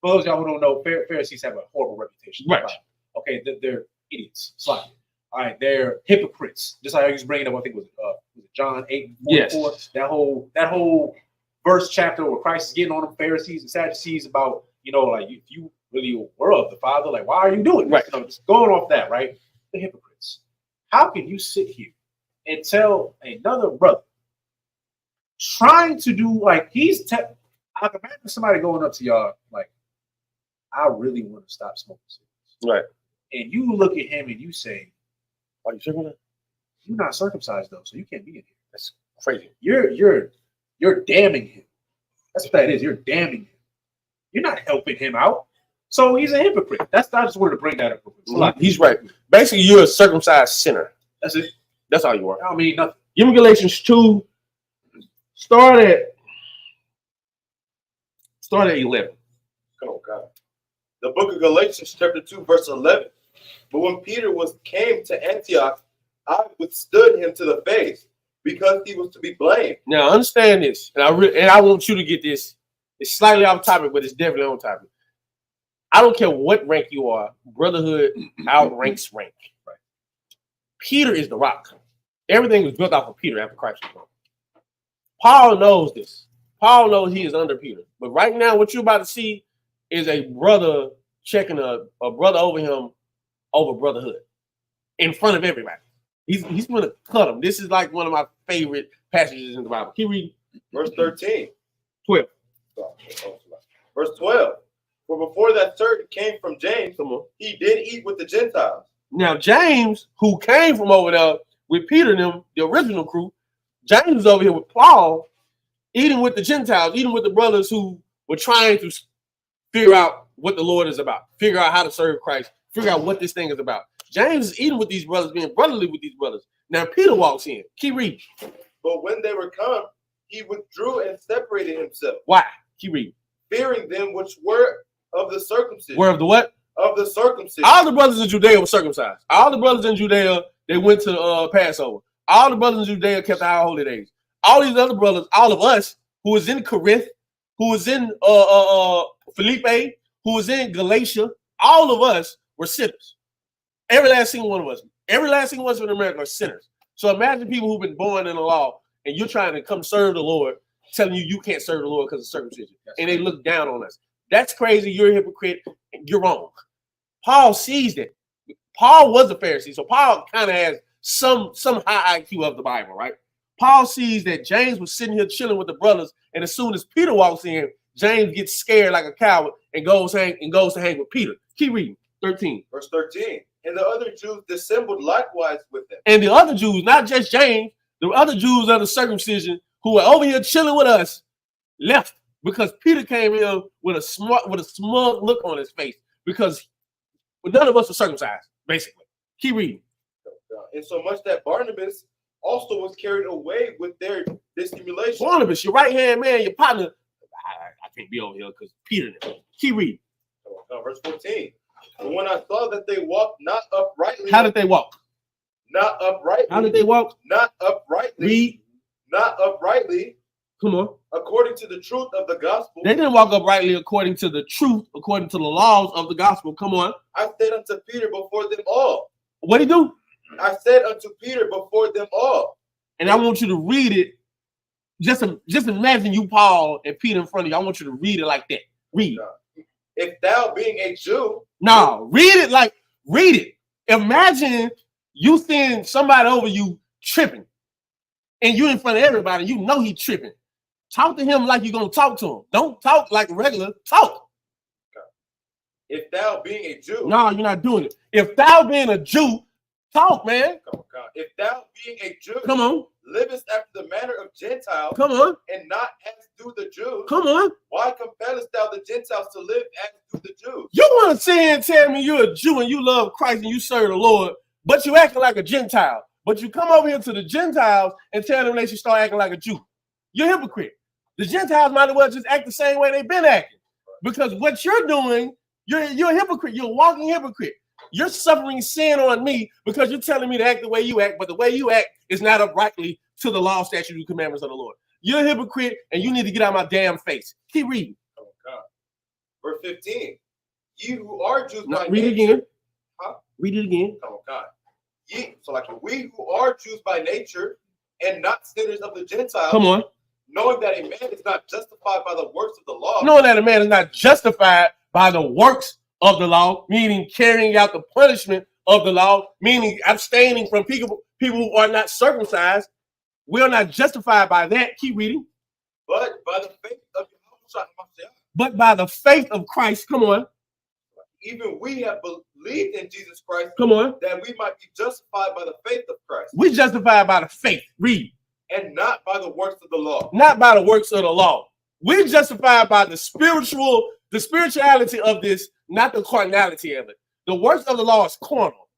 for those of y'all who don't know, Pharisees have a horrible reputation.
Right.
Okay, they're idiots. Sloppy. All right, they're hypocrites. Just like I used to bring up, I think it was John 8:44.
Yes.
That whole verse chapter where Christ is getting on them Pharisees and Sadducees about, like, if you really were of the Father, like, why are you doing this?
Right.
Just going off that, right? The hypocrites. How can you sit here and tell another brother trying to do like I can imagine somebody going up to y'all like, I really want to stop smoking cigarettes.
Right. And
you look at him and you say,
are you circumcised?
You're not circumcised though, so you can't be in here.
That's crazy.
You're damning him. That's what that is. You're damning him. You're not helping him out. So he's a hypocrite. I just wanted to bring that up.
He's right. Basically, you're a circumcised sinner.
That's it.
That's all you are.
I don't mean nothing.
Give me Galatians 2. Start at 11.
Come on, God. The book of Galatians, chapter 2, verse 11. But when Peter came to Antioch, I withstood him to the face because he was to be blamed.
Now, understand this, and I want you to get this. It's slightly off topic, but it's definitely on topic. I don't care what rank you are. Brotherhood outranks rank. Right. Peter is the rock. Everything was built off of Peter after Christ was born. Paul knows this. Paul knows he is under Peter. But right now, what you're about to see is a brother checking a brother over him over brotherhood in front of everybody. He's going to cut him. This is like one of my favorite passages in the Bible. Keep reading.
Verse 13.
12.
Verse 12. For before that certain came from James, he did eat with the Gentiles.
Now, James, who came from over there with Peter and them, the original crew, James is over here with Paul, eating with the Gentiles, eating with the brothers who were trying to figure out what the Lord is about, figure out how to serve Christ, figure out what this thing is about. James is eating with these brothers, being brotherly with these brothers. Now, Peter walks in. Keep reading.
But when they were come, he withdrew and separated himself.
Why? Keep reading.
Fearing them which were of the circumcision.
Were of the what?
Of the circumcision.
All the brothers in Judea were circumcised. All the brothers in Judea, they went to Passover. All the brothers in Judea kept the high holy days. All these other brothers, all of us, who was in Corinth, who was in Philippi, who was in Galatia, all of us were sinners. Every last single one of us. Every last single one of us in America are sinners. So imagine people who've been born in the law and you're trying to come serve the Lord, telling you can't serve the Lord because of circumcision. And they look down on us. That's crazy. You're a hypocrite. You're wrong. Paul sees that. Paul was a Pharisee, so Paul kind of has some high IQ of the Bible, right? Paul sees that James was sitting here chilling with the brothers, and as soon as Peter walks in, James gets scared like a coward and goes to hang with Peter. Keep reading. 13.
Verse 13. And the other Jews dissembled likewise with them.
And the other Jews, not just James, the other Jews of the circumcision who were over here chilling with us, left because Peter came in with a smug look on his face because none of us were circumcised, basically. Keep reading.
And so much that Barnabas also was carried away with their dissimulation.
Barnabas, your right-hand man, your partner. I can't be over here because Peter. Keep reading.
Verse 14. And when I saw that they walked not uprightly.
How did they walk?
Not uprightly.
How did they walk?
Not uprightly.
Read.
Not uprightly.
Come on.
According to the truth of the gospel.
They didn't walk uprightly according to the truth, according to the laws of the gospel. Come on.
I said unto Peter before them all.
What did he do?
I said unto Peter before them all.
And I want you to read it. Just imagine you, Paul, and Peter in front of you. I want you to read it like that. Read.
If thou being a Jew.
No, read it. Imagine you seeing somebody over you tripping. And you in front of everybody. You know he tripping. Talk to him like you're going to talk to him. Don't talk like regular. Talk.
If thou being a Jew.
No, you're not doing it. If thou being a Jew, talk, man.
Come on, God. If thou being a Jew.
Come on.
Livest after the manner of Gentiles.
Come on.
And not as do the Jews.
Come on.
Why compellest thou the Gentiles to live as do the Jews?
You want to sit here and tell me you're a Jew and you love Christ and you serve the Lord, but you acting like a Gentile. But you come over here to the Gentiles and tell them they should start acting like a Jew. You're a hypocrite. The Gentiles might as well just act the same way they've been acting. Because what you're doing, you're a hypocrite. You're a walking hypocrite. You're suffering sin on me because you're telling me to act the way you act, but the way you act is not uprightly to the law, statutes, and commandments of the Lord. You're a hypocrite, and you need to get out of my damn face. Keep reading.
Oh, God. Verse 15. Ye who are Jews by
read
nature.
it again.
Huh?
Read it again.
Oh, God. So like we who are Jews by nature and not sinners of the Gentiles.
Come on.
Knowing that a man is not justified by the works of the law.
Knowing that a man is not justified by the works of the law, meaning carrying out the punishment of the law, meaning abstaining from people who are not circumcised. We are not justified by that. Keep reading.
But by the faith of
But by the faith of Christ, come on.
Even we have believed in Jesus Christ.
Come on.
That we might be justified by the faith of Christ.
We justified by the faith. Read.
And not by the works of the law.
Not by the works of the law. We're justified by the spirituality of this not the carnality of it. The works of the law is carnal.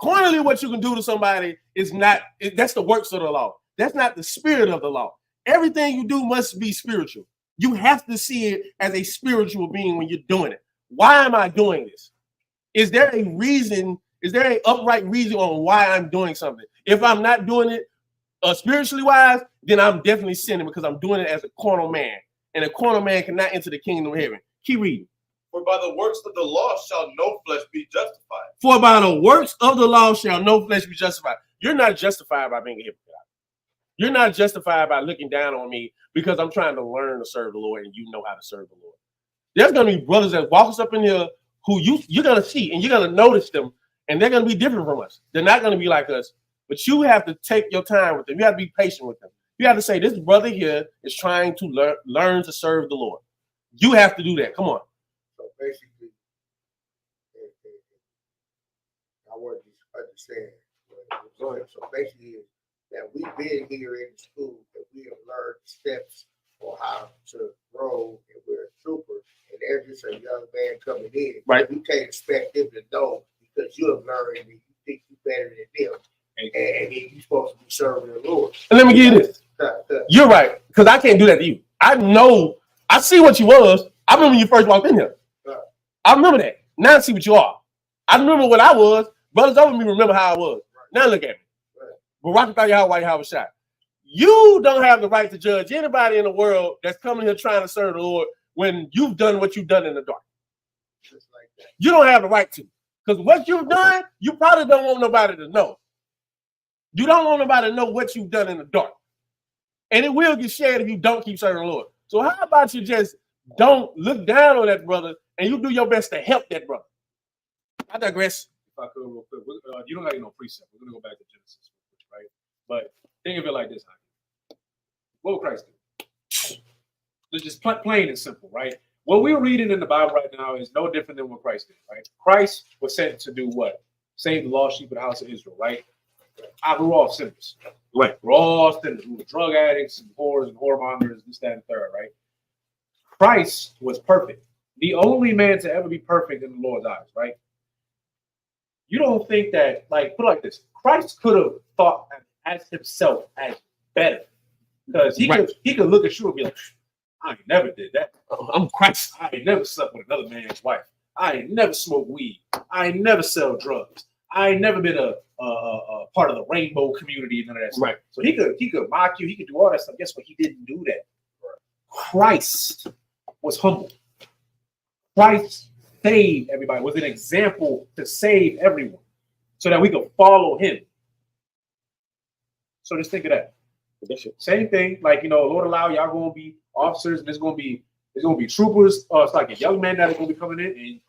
Carnally, what you can do to somebody is not, that's the works of the law. That's not the spirit of the law. Everything you do must be spiritual. You have to see it as a spiritual being when you're doing it. Why am I doing this? Is there a reason? Is there an upright reason on why I'm doing something? If I'm not doing it spiritually wise, then I'm definitely sinning because I'm doing it as a carnal man. And a carnal man cannot enter the kingdom of heaven. Keep reading.
For by the works of the law shall no flesh be justified.
For by the works of the law shall no flesh be justified. You're not justified by being a hypocrite. You're not justified by looking down on me because I'm trying to learn to serve the Lord and you know how to serve the Lord. There's going to be brothers that walk us up in here who you're going to see and you're going to notice them and they're going to be different from us. They're not going to be like us, but you have to take your time with them. You have to be patient with them. You have to say, this brother here is trying to learn to serve the Lord. You have to do that. Come on.
So basically, I want you to understand. So basically, that we've been here in the school, that we have learned steps on how to grow, and we're a trooper, and they're just a young man coming in.
Right.
We can't expect them to know because you have learned and you think you're better than them. And you're supposed to be serving the Lord.
And let me give you this. You're right, because I can't do that to you. I know, I see what you was. I remember when you first walked in here. I remember that. Now I see what you are. I remember what I was. Brothers over me remember how I was. Now look at me. Barak Yahweh Yahweh Shai. You don't have the right to judge anybody in the world that's coming here trying to serve the Lord when you've done what you've done in the dark.
Just like that.
You don't have the right to. Because what you've done, you probably don't want nobody to know. You don't want nobody to know what you've done in the dark. And it will get shared if you don't keep serving the Lord. So how about you just don't look down on that brother and you do your best to help that brother? I digress.
If I could real quick, you don't have no precept. We're going to go back to Genesis, right? But think of it like this. What would Christ do? It's just plain and simple, right? What we're reading in the Bible right now is no different than what Christ did, right? Christ was sent to do what? Save the lost sheep of the house of Israel, right? We're all sinners. Right. We're all sinners. We were drug addicts and whores and whoremongers, this, that, and third, right? Christ was perfect. The only man to ever be perfect in the Lord's eyes, right? You don't think that, like, put it like this. Christ could have thought as himself as better. Because he could look at you and be like, I ain't never did that.
I'm Christ.
I ain't never slept with another man's wife. I ain't never smoked weed. I ain't never sell drugs. I ain't never been a part of the rainbow community and none of that stuff.
Right.
So he could mock you. He could do all that stuff. Guess what? He didn't do that. Christ was humble. Christ saved everybody. Was an example to save everyone, so that we could follow him. So just think of that. Same thing. Like, Lord allow y'all gonna be officers, and there's gonna be troopers. It's like a young man that are gonna be coming in, and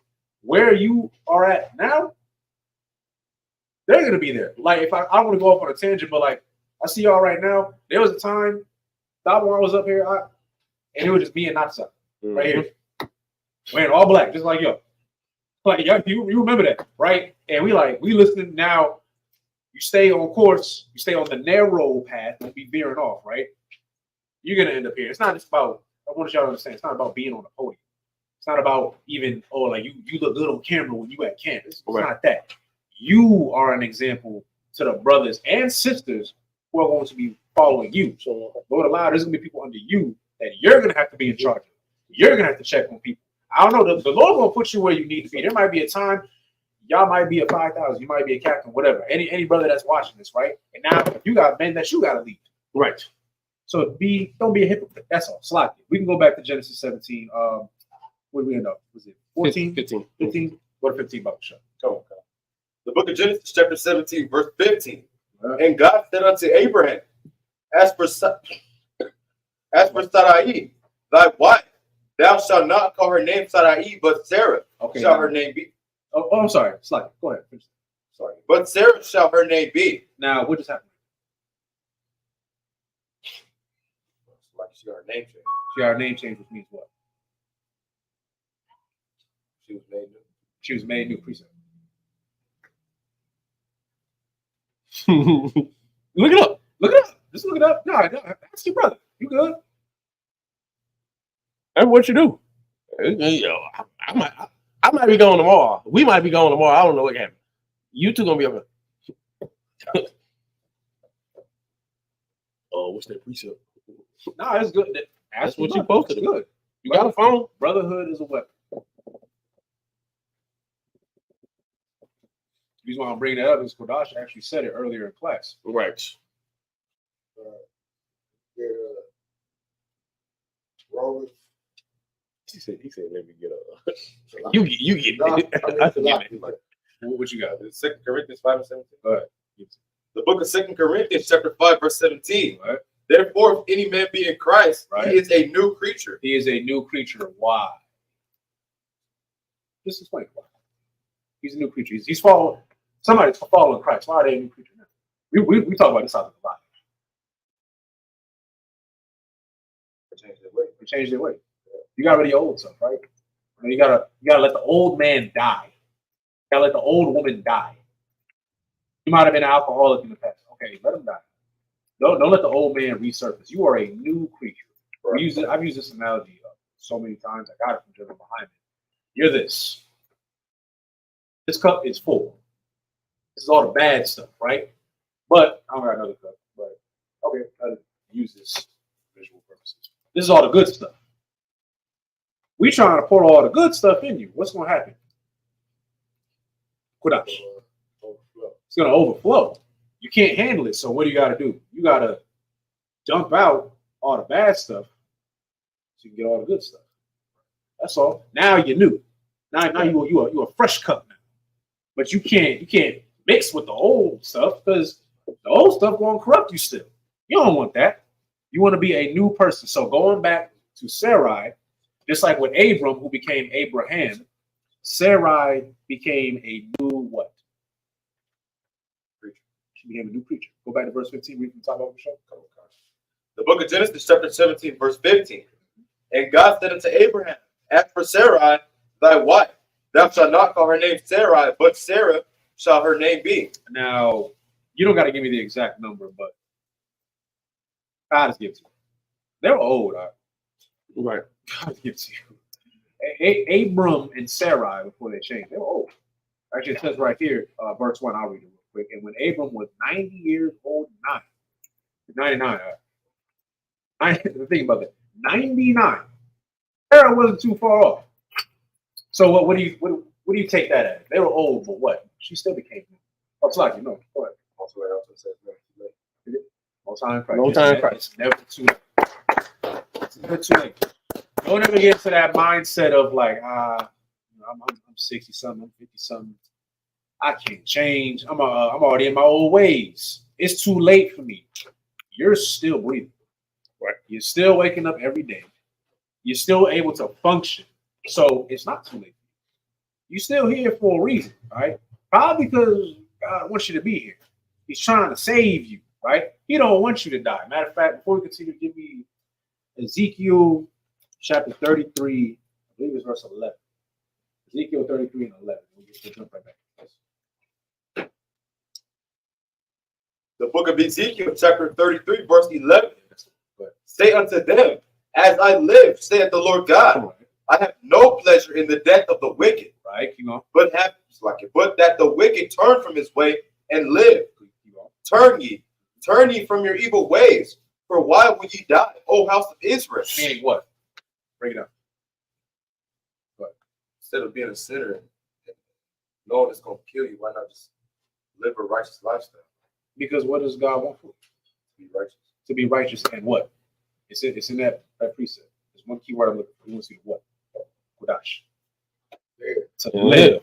where you are at now, they're gonna be there. Like, if I want to go off on a tangent, but like I see y'all right now. There was a time that when I was up here, and it was just me and Natsa right here, wearing all black, just like yo. Like you remember that, right? And we listening now. You stay on course. You stay on the narrow path. Don't be veering off, right? You're gonna end up here. It's not just about. I want y'all to understand. It's not about being on the podium. It's not about even like you look good on camera when you at camp. It's not that. You are an example to the brothers and sisters who are going to be following you. So Lord allow, there's gonna be people under you that you're gonna have to be in charge of. You're gonna have to check on people. I don't know. The Lord will put you where you need to be. There might be a time. Y'all might be a 5,000. You might be a captain, whatever. Any brother that's watching this, right? And now you got men that you got to lead.
Right.
So don't be a hypocrite. That's all. Slack it. We can go back to Genesis 17. What did we end up? Was it 14?
15.
15? Go to 15, Bible show.
Go. The book of Genesis, chapter 17, verse 15. And God said unto Abraham, As for Sarai, thy wife, thou shalt not call her name Sarai, but Sarah shall her name be.
Oh, I'm sorry. Slack it. Go ahead.
Sorry. But Sarah shall her name be.
Now, what just happened?
Like she got her name changed.
She got her name changed, which means what?
She was made new.
She was made new precept.
Look it up.
Look it up. Just look it up. No, ask your brother. You good?
That's what you do. I might be going tomorrow. We might be going tomorrow. I don't know what happened. You two gonna be up here. Oh, what's that precept?
No, it's good.
That's what you posted.
It's good.
You got a phone?
Brotherhood is a weapon. The reason why I'm bringing that up is Kodash actually said it earlier in class.
Right.
Romans.
He said, let me get up. You get it.
What you got?
2 Corinthians 5:17.
Go ahead.
The book of 2 Corinthians, chapter 5, verse 17.
Right.
Therefore, if any man be in Christ,
Right.
he is a new creature.
He is a new creature. Why? Just explain why. He's a new creature. He's following. Somebody's following Christ. Why are they a new creature now? We talk about this out of the Bible. They changed their way. You got rid of your old stuff, right? You gotta let the old man die. You gotta let the old woman die. You might have been an alcoholic in the past. Okay, let him die. Don't let the old man resurface. You are a new creature.
Right.
I've used this analogy so many times. I got it from General Behind it. You're this. This cup is full. This is all the bad stuff, right? But I don't got another cup. But okay, I'll use this for visual purposes. This is all the good stuff. We trying to pour all the good stuff in you. What's going to happen? Kodash. It's going to overflow. You can't handle it. So what do? You got to dump out all the bad stuff so you can get all the good stuff. That's all. Now you're new. Now you a fresh cup now. But you can't mix with the old stuff because the old stuff going to corrupt you still. You don't want that. You want to be a new person. So going back to Sarai, just like with Abram, who became Abraham, Sarai became a new what? Creature. She became a new creature. Go back to verse 15. Read from the top of the show.
The book of Genesis, chapter 17, verse 15. And God said unto Abraham, as for Sarai, thy wife, thou shalt not call her name Sarai, but Sarah shall her name be.
Now, you don't got to give me the exact number, but God has given to you. They're old,
Right.
God gives to you. Abram and Sarai, before they changed, they were old. Actually, it says right here, verse 1, I'll read it real quick. And when Abram was 90 years old, 99, the thing about that, 99. Sarah wasn't too far off. So what do you take that as? They were old, but what? She still became. Oh, it's like, no. Go ahead. Most high in Christ.
No time in Christ.
Never too late. It's never too late. Don't ever get to that mindset of like, I'm 60 something, I'm 50 something. I can't change. I'm already in my old ways. It's too late for me. You're still breathing. Right. You're still waking up every day. You're still able to function. So it's not too late. You're still here for a reason, right? Probably because God wants you to be here. He's trying to save you, right? He don't want you to die. Matter of fact, before we continue, give me Ezekiel chapter 33, I believe it's verse 11. Ezekiel 33 and 11. We'll just jump right back.
The book of Ezekiel, chapter 33, verse 11. Say unto them, as I live, saith the Lord God, I have no pleasure in the death of the wicked,
right? Keep on.
but that the wicked turn from his way and live. Turn ye from your evil ways. For why will ye die, O house of Israel?
Meaning what? Break it up. What?
Instead of being a sinner and knowing it's going to kill you, why not just live a righteous lifestyle?
Because what does God want for you?
To be righteous.
To be righteous and what? It's in that precept. There's one key word I'm looking for. He wants you to what? Kodash. To live.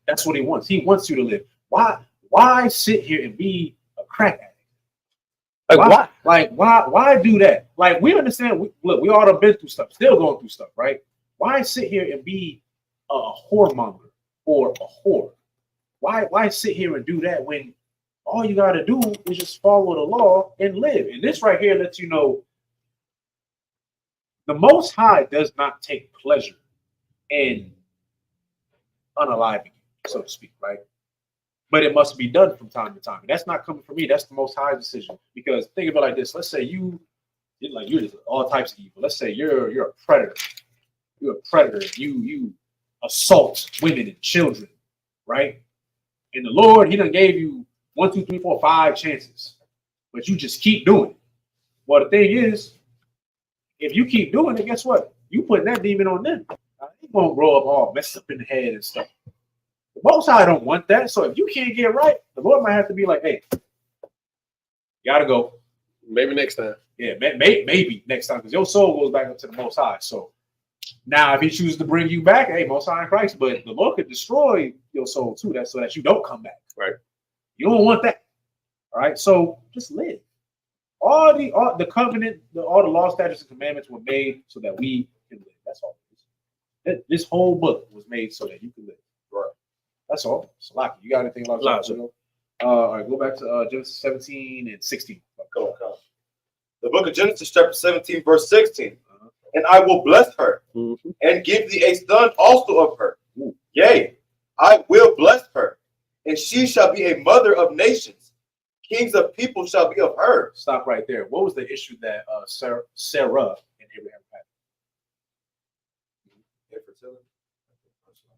That's what he wants. He wants you to live. Why sit here and be a crack addict? Why do that? Like, we understand, look, we all have been through stuff, still going through stuff, right? Why sit here and be a whoremonger or a whore? Why sit here and do that when all you got to do is just follow the law and live? And this right here lets you know the Most High does not take pleasure in unaliving you, so to speak, right? But it must be done from time to time. And that's not coming from me. That's the Most High decision. Because think of it like this. Let's say you're just all types of evil. Let's say you're a predator. You're a predator. You a assault women and children, right? And the Lord, he done gave you 1, 2, 3, 4, 5 chances, but you just keep doing it. Well, the thing is, if you keep doing it, guess what? You putting that demon on them. They won't grow up all messed up in the head and stuff. The Most High don't want that. So if you can't get right, the Lord might have to be like, hey, you gotta go.
Maybe next time.
Yeah, maybe next time, because your soul goes back up to the Most High. So now, if he chooses to bring you back, hey, Most High in Christ, but the Lord could destroy your soul too. That's so that you don't come back.
Right. You
don't want that. All right. So just live. All the covenant, all the law, statutes, and commandments were made so that we can live. That's all. This whole book was made so that you can live.
Right.
That's all. Salaki, you got anything about that? All right, go back to Genesis 17 and 16.
Come on. The book of Genesis, chapter 17, verse 16. And I will bless her and give thee a son also of her. Yea, I will bless her, and she shall be a mother of nations. Kings of people shall be of her.
Stop right there. What was the issue that Sarah and Abraham had?
Infertility.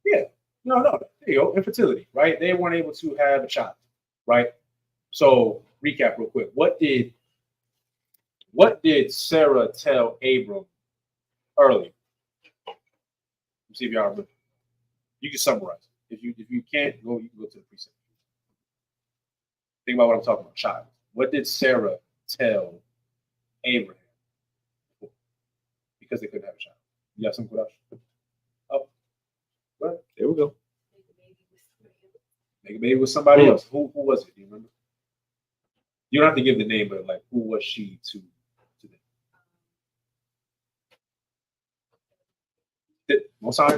Yeah. No. There you go. Infertility, right? They weren't able to have a child, right? So recap real quick. What did Sarah tell Abram earlier? Let's see if y'all remember. You can summarize. If you can't go, you can go to the precept. Think about what I'm talking about, child. What did Sarah tell Abraham? Because they couldn't have a child. You got something for us? Oh, what?
There we go.
Make a baby with somebody else. Who was it? Do you remember? You don't have to give the name, but like, who was she to them?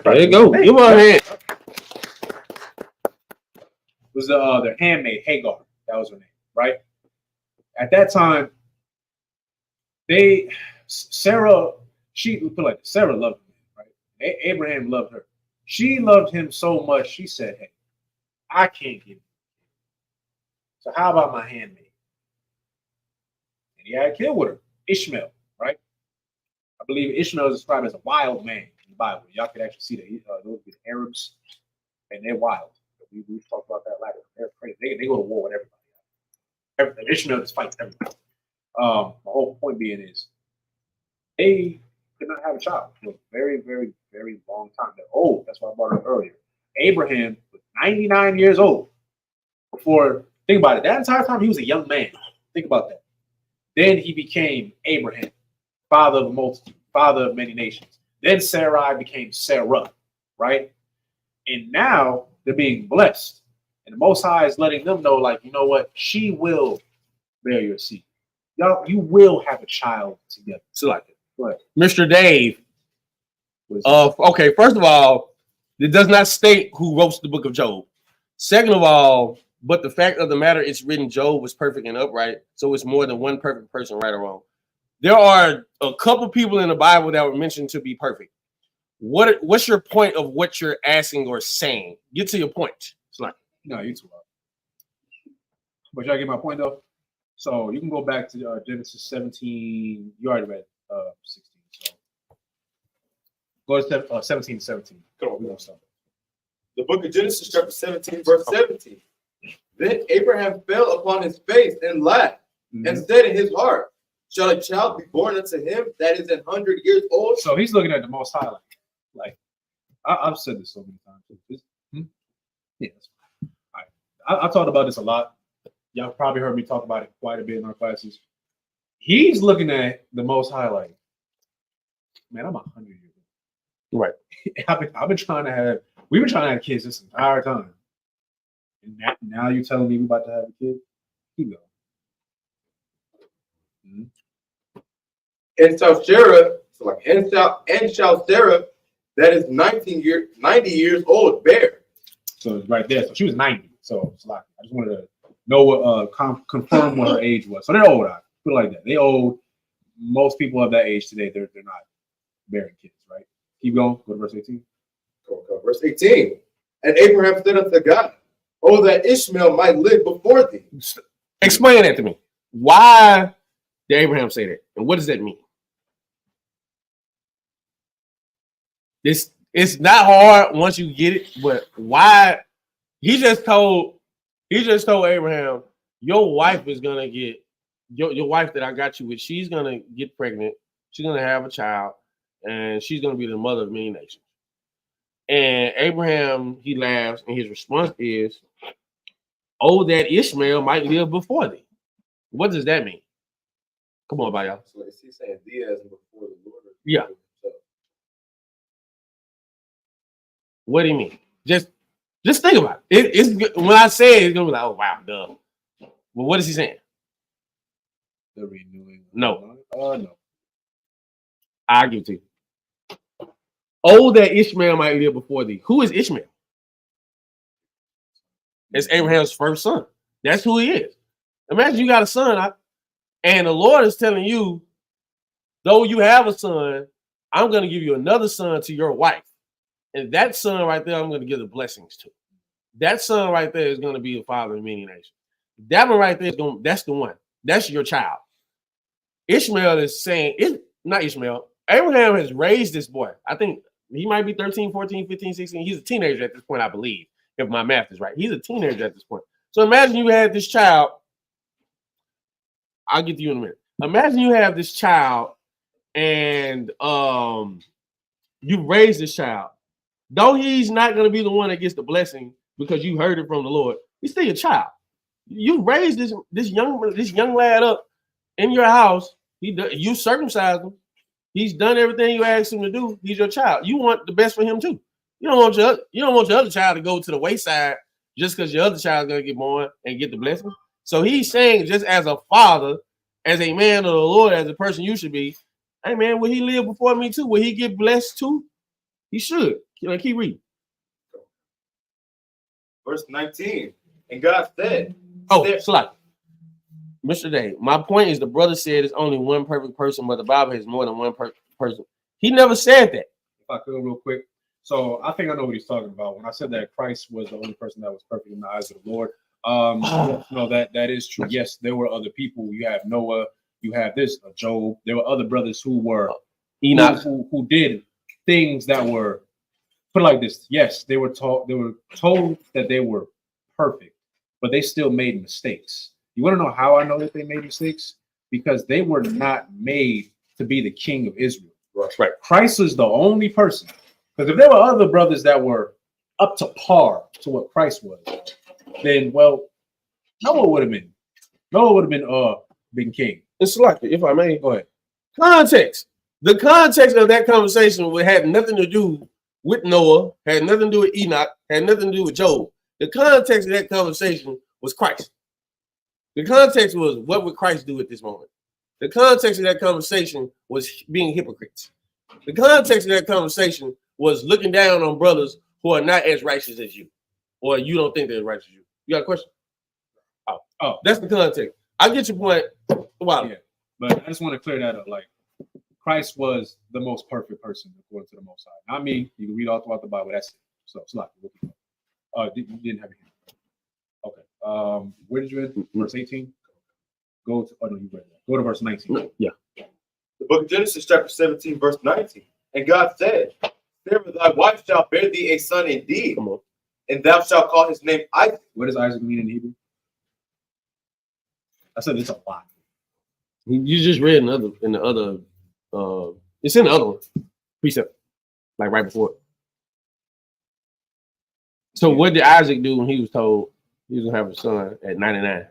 There you go. Give her a hand.
It was their handmaid, Hagar. That was her name, right? At that time, Sarah loved him, right? Abraham loved her. She loved him so much, she said, hey, I can't give you. So how about my handmaid? And he had a kid with her, Ishmael, right? I believe Ishmael is described as a wild man in the Bible. Y'all can actually see that. Those are the Arabs, and they're wild. We talked about that later. They're crazy. They go to war with everybody. Ishmael just fights everybody. The whole point being is they could not have a child for a very, very, very long time. They're old. That's why I brought it up earlier. Abraham was 99 years old before. Think about it. That entire time he was a young man. Think about that. Then he became Abraham, father of a multitude, father of many nations. Then Sarai became Sarah, right? And now they're being blessed. And the Most High is letting them know, like, you know what? She will bear your seed. Y'all, you will have a child together.
So like it.
But
Mr. Dave. Okay, first of all, it does not state who wrote the book of Job. Second of all, but the fact of the matter, it's written Job was perfect and upright. So it's more than one perfect person, right or wrong. There are a couple people in the Bible that were mentioned to be perfect. What's your point of what you're asking or saying? Get to your point. It's like,
no, you too loud. But y'all get my point though. So you can go back to Genesis 17. You already read 16. So go to 17. Come on, we gonna start.
The book of Genesis, chapter 17, verse 17. Then Abraham fell upon his face and laughed, and said in his heart, shall a child be born unto him that is 100 years old?
So he's looking at the Most High. Like I've said this so many times. Yeah, I talked about this a lot. Y'all probably heard me talk about it quite a bit in our classes. He's looking at the Most High like, man, I'm 100 years old.
Right.
I've been trying to have. We've been trying to have kids this entire time. And now you're telling me we're about to have a kid? Keep going.
And shall Sarah, that is 90 years old, bear.
So it's right there. So she was 90. So it's like, I just wanted to know what confirm what her age was. So they're old. I put it like that. They old. Most people of that age today, they're not bearing kids, right? Keep going. Go to verse 18.
Go. Verse 18. And Abraham said unto God, oh, that Ishmael might live before thee.
Explain that to me. Why did Abraham say that? And what does that mean? It's not hard once you get it, but why? He just told Abraham, your wife is gonna get your wife that I got you with. She's gonna get pregnant. She's gonna have a child, and she's gonna be the mother of many nations. And Abraham, he laughs, and his response is, "Oh, that Ishmael might live before thee." What does that mean? Come on, by y'all.
So is he saying Diaz before the Lord?
Yeah. What do you mean? Just think about it. It's when I say it, it's gonna be like, oh wow, duh. But what is he saying?
The renewing.
No.
No.
I'll give it to you. Oh, that Ishmael might live before thee. Who is Ishmael? It's Abraham's first son. That's who he is. Imagine you got a son, and the Lord is telling you, though you have a son, I'm going to give you another son to your wife. And that son right there, I'm going to give the blessings to. That son right there is going to be the father of many nations. That one right there that's the one. That's your child. Ishmael is saying, not Ishmael. Abraham has raised this boy. I think he might be 13, 14, 15, 16. He's a teenager at this point, I believe, if my math is right. He's a teenager at this point. So imagine you had this child. I'll get to you in a minute. Imagine you have this child and you raise this child. Though he's not going to be the one that gets the blessing because you heard it from the Lord, he's still your child. You raised this young lad up in your house. You circumcised him. He's done everything you asked him to do. He's your child. You want the best for him too. You don't want your other child to go to the wayside just because your other child is going to get born and get the blessing. So he's saying, just as a father, as a man of the Lord, as a person you should be, hey man, will he live before me too? Will he get blessed too? He should. Keep reading.
Verse 19. And God said,
Slap. Mr. Day, my point is the brother said it's only one perfect person, but the Bible has more than one person. He never said that.
If I could real quick. So I think I know what he's talking about. When I said that Christ was the only person that was perfect in the eyes of the Lord, no, that is true. Yes, there were other people. You have Noah, you have Job. There were other brothers who were
Enoch,
who did things that were put like this. Yes, they were told that they were perfect, but they still made mistakes. You want to know how I know that they made mistakes? Because they were not made to be the king of Israel.
Right.
Christ is the only person. Because if there were other brothers that were up to par to what Christ was, then Noah would have been king.
It's like, if I may,
Go ahead.
Context. The context of that conversation had nothing to do with Noah, had nothing to do with Enoch, had nothing to do with Job. The context of that conversation was Christ. The context was, what would Christ do at this moment? The context of that conversation was being hypocrites. The context of that conversation was looking down on brothers who are not as righteous as you, or you don't think they're as righteous as you. You got a question? Oh, that's the context. I get your point. Wow.
Yeah, but I just want to clear that up. Like, Christ was the most perfect person according to the Most High. Not me. You can read all throughout the Bible. That's it. So it's like, you didn't have it here. Okay. Where did you end? Verse 18. You read that. Go to verse 19.
Yeah.
The book of Genesis, chapter 17, verse 19. And God said, Sarah, thy wife shall bear thee a son indeed, and thou shalt call his name Isaac.
What does Isaac mean in Hebrew? I said it's a lot.
You just read in the other it's in the other one precept, like right before it. So what did Isaac do when he was told he was gonna have a son at 99?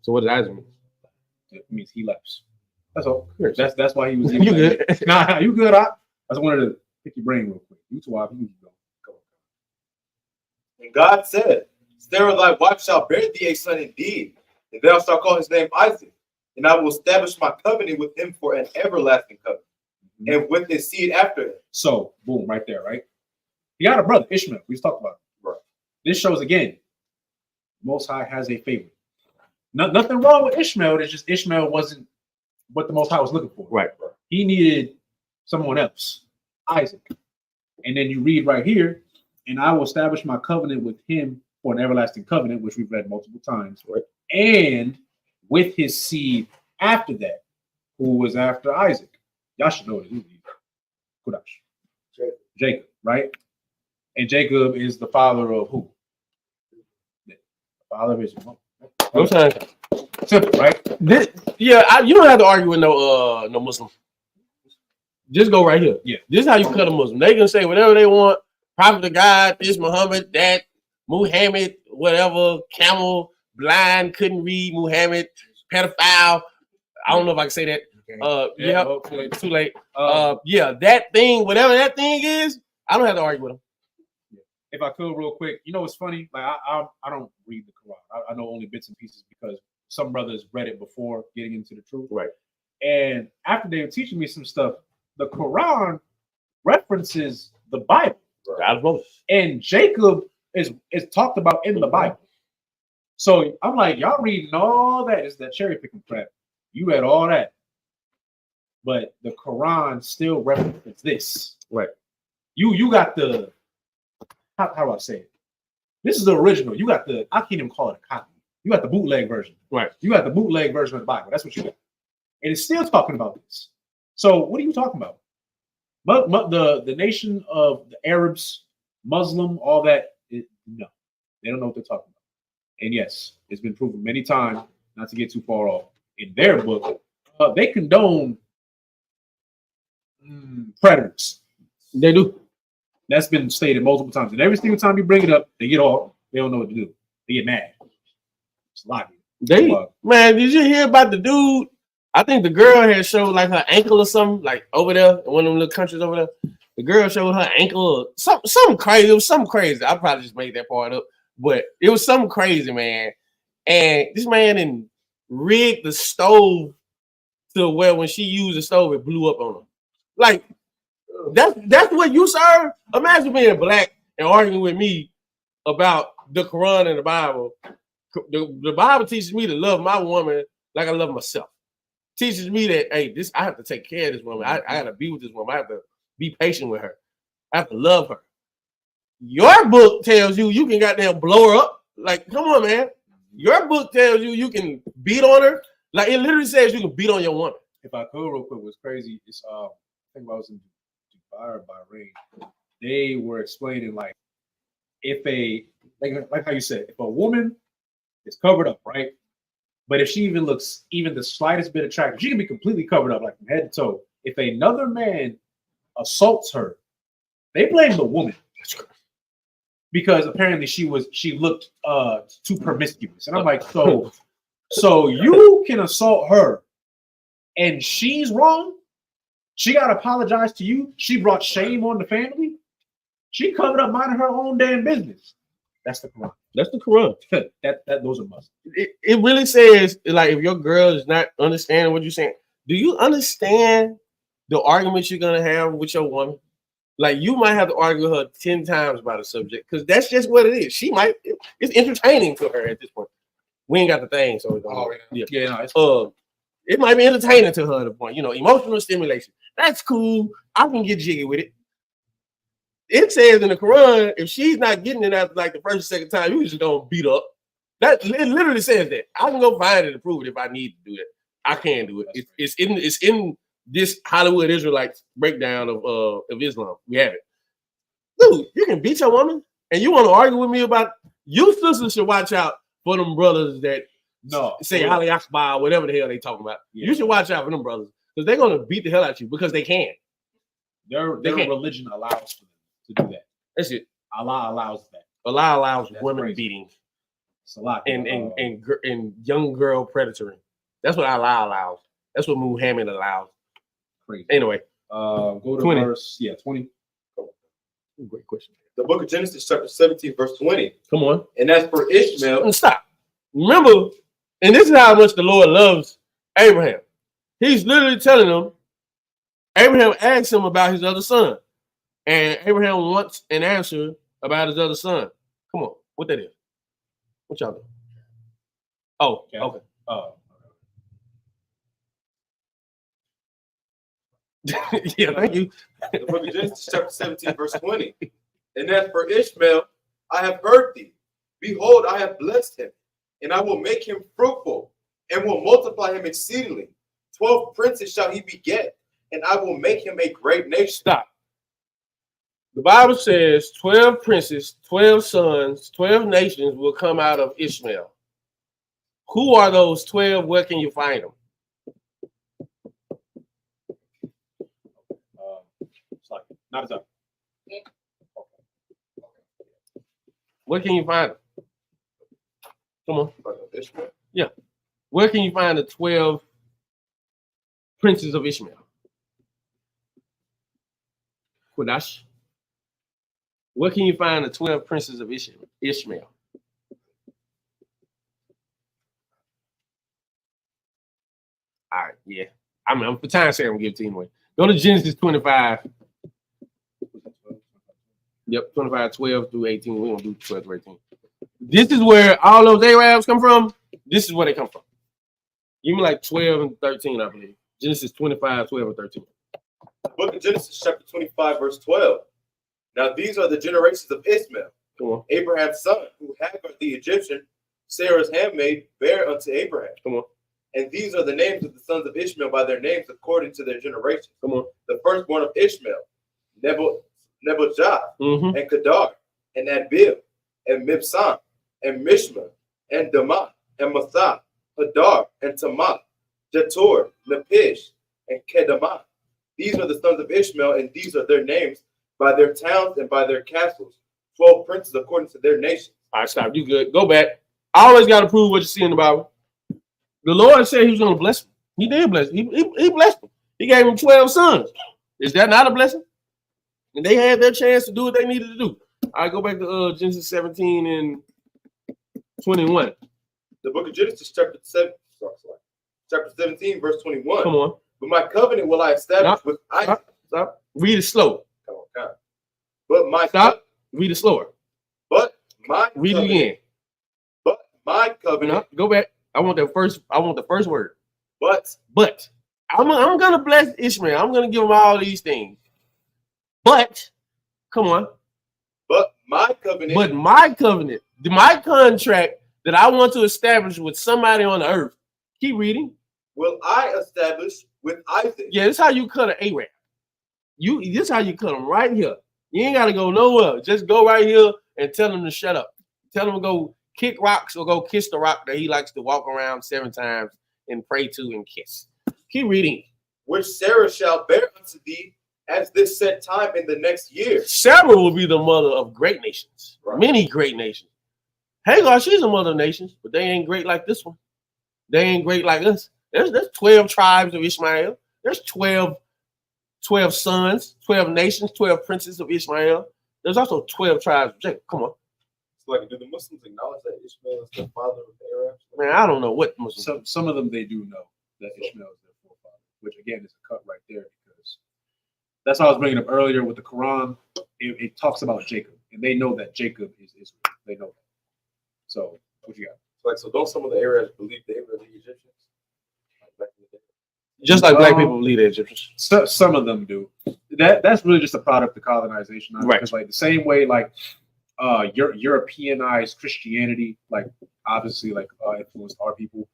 So what did Isaac mean?
It means he lapsed. That's all.
Yes.
That's why he was.
You good?
Nah, you good. I just wanted to pick your brain real quick. You two are. You go.
And God said, Sarah, thy wife shall bear thee a son indeed, and thou shalt call his name Isaac. And I will establish my covenant with him for an everlasting covenant, and with his seed after him.
So, boom, right there, right? You got a brother, Ishmael. We just talked about it.
Right.
This shows again, Most High has a favorite. Nothing wrong with Ishmael. It's just Ishmael wasn't what the Most High was looking for.
Right.
He needed someone else, Isaac. And then you read right here, and I will establish my covenant with him for an everlasting covenant, which we've read multiple times.
Right.
And with his seed after that, who was after Isaac. Y'all should know what it is. Jacob, right? And Jacob is the father of who? The father of Israel.
I'm saying,
Simple, right?
you don't have to argue with no Muslim. Just go right here.
Yeah.
This is how you cut a Muslim. They can say whatever they want. Prophet of God, this Muhammad, that Muhammad, whatever, camel, blind, couldn't read, Muhammad, pedophile. I don't know if I can say that. Too late. That thing, whatever that thing is, I don't have to argue with them.
If I could, real quick, you know what's funny? Like I don't read the Quran. I know only bits and pieces because some brothers read it before getting into the truth.
Right.
And after they were teaching me some stuff, the Quran references the Bible.
Right.
And Jacob is talked about in the Bible. So I'm like, y'all reading all that is that cherry picking crap. You read all that. But the Quran still references this.
Right.
You got the how do I say it? This is the original. You got the, I can't even call it a copy. You got the bootleg version.
Right.
You got the bootleg version of the Bible. That's what you got. And it's still talking about this. So what are you talking about? The nation of the Arabs, Muslim, all that, no. They don't know what they're talking about. And yes, it's been proven many times, not to get too far off, in their book, they condone predators.
They do.
That's been stated multiple times. And every single time you bring it up, they don't know what to do. They get mad. It's a lot.
Man, did you hear about the dude? I think the girl had showed like her ankle or something, like over there in one of them little countries over there. The girl showed her ankle or something crazy. It was something crazy. I probably just made that part up, but it was something crazy, man. And this man rigged the stove to where when she used the stove, it blew up on her. Like, that's what you serve? Imagine being black and arguing with me about the Quran and the Bible. The Bible teaches me to love my woman like I love myself. Teaches me that, hey, I have to take care of this woman. I got to be with this woman. I have to be patient with her. I have to love her. Your book tells you can goddamn blow her up. Like, come on, man. Your book tells you can beat on her. Like, it literally says you can beat on your woman.
If I could, real quick, what's crazy is, I think I was in Dubai or Bahrain. They were explaining, like, if like how you said, if a woman is covered up, right? But if she even looks even the slightest bit attractive, she can be completely covered up, like from head to toe. If another man assaults her, they blame the woman because apparently she looked too promiscuous. And I'm like, so you can assault her, and she's wrong. She got to apologize to you. She brought shame on the family. She covered up minding her own damn business. That's the Quran.
That's the Quran.
that those are must.
It really says, like, if your girl is not understanding what you're saying, do you understand the arguments you're gonna have with your woman? Like, you might have to argue with her 10 times about a subject because that's just what it is. It's entertaining to her at this point. We ain't got the thing, so it might be entertaining to her at the point. Emotional stimulation. That's cool. I can get jiggy with it. It says in the Quran, if she's not getting it after like the first or second time, you just don't beat up. It literally says that. I can go find it and prove it if I need to do that. I can do it. It's in this Hollywood Israelite breakdown of Islam. We have it. Dude, you can beat your woman, and you want to argue with me about you sisters should watch out for them brothers that say Ali Akbar, whatever the hell they talking about. Yeah. You should watch out for them brothers because they're gonna beat the hell out of you because they can.
Their religion allows for them to do that. That's it. Allah allows that.
Allah allows women beating.
It's a lot.
And young girl predatory. That's what Allah allows. That's what Muhammad allows.
Crazy.
Anyway,
go to 20. Verse 20.
Great question.
The book of Genesis, chapter 17, verse 20.
Come on.
And as for Ishmael.
Stop. Remember, and this is how much the Lord loves Abraham. He's literally telling him, Abraham asked him about his other son. And Abraham wants an answer about his other son. Come on. What that is? What y'all do? Oh, okay. Oh. Yeah, thank you.
The book of Genesis, chapter 17, verse 20. And as for Ishmael, I have heard thee. Behold, I have blessed him, and I will make him fruitful, and will multiply him exceedingly. 12 princes shall he beget, and I will make him a great nation.
Stop. The Bible says 12 princes, 12 sons, 12 nations will come out of Ishmael. Who are those 12? Where can you find them?
Not as up.
Where can you find them? Come on.
Ishmael.
Yeah. Where can you find the 12 princes of Ishmael? Quadash. Where can you find the 12 princes of Ishmael? All right, yeah. I'm for time's sake, I'm gonna give it to you anyway. Go to Genesis 25. Yep, 25, 12 through 18. We're gonna do 12 through 18. This is where all those Arabs come from. This is where they come from. Give me like 12 and 13, I believe. Genesis 25, 12 and 13.
The book of Genesis, chapter 25, verse 12. Now these are the generations of Ishmael,
Come on,
Abraham's son, who Hagar the Egyptian, Sarah's handmaid, bare unto Abraham.
come on,
And these are the names of the sons of Ishmael by their names according to their generations.
come on.
The firstborn of Ishmael, Nebojah,
Mm-hmm.
and Kedar, and Adbil, and Mibsam, and Mishma, and Damah, and Mathah, Hadar, and Tamah, Jetur, Nepish, and Kedemah. These are the sons of Ishmael, and these are their names by their towns and by their castles. 12 princes according to their nations.
All right, stop. You good. Go back. I always got to prove what you see in the Bible. The Lord said he was going to bless him. He did bless him. He blessed him. He gave him 12 sons. Is that not a blessing? And they had their chance to do what they needed to do. All right, go back to Genesis 17 and 21.
The book of Genesis, chapter 17, verse 21.
Come on.
But my covenant will I establish
Stop.
with Isaac.
Stop. Read it slow.
Come on, come on. But my
Stop. Read it slower.
But my
Read
covenant,
it again.
But my covenant.
No, go back. I want the first word.
But
I'm gonna bless Ishmael. I'm gonna give him all these things. But come on.
But my covenant.
But my covenant, my contract that I want to establish with somebody on the earth. Keep reading.
Will I establish with Isaac.
Yeah, this is how you cut an Arab. This is how you cut them right here. You ain't gotta go nowhere. Just go right here and tell him to shut up. Tell him to go kick rocks or go kiss the rock that he likes to walk around 7 times and pray to and kiss. Keep reading.
Which Sarah shall bear unto thee at this set time in the next year.
Sarah will be the mother of great nations,
Right.
Many great nations. Hagar, she's a mother of nations, but they ain't great like this one. They ain't great like us. There's 12 tribes of Ishmael. There's 12 sons, 12 nations, 12 princes of Ishmael. There's also 12 tribes of Jacob. Come on.
So, like, do the Muslims acknowledge that Ishmael is the father of the Arabs?
Man, I don't know what Muslims.
Some of them they do know that Ishmael is their forefather, which again is a cut right there because that's how I was bringing up earlier with the Quran. It talks about Jacob, and they know that Jacob is Israel. They know that. So what you got?
Like, so don't some of the Arabs believe they were the Egyptians? Like back in the day?
Just like black people believe the Egyptians.
Some of them do. That's really just a product of colonization,
Right?
Because like the same way like Europeanized Christianity, like obviously like influenced our people.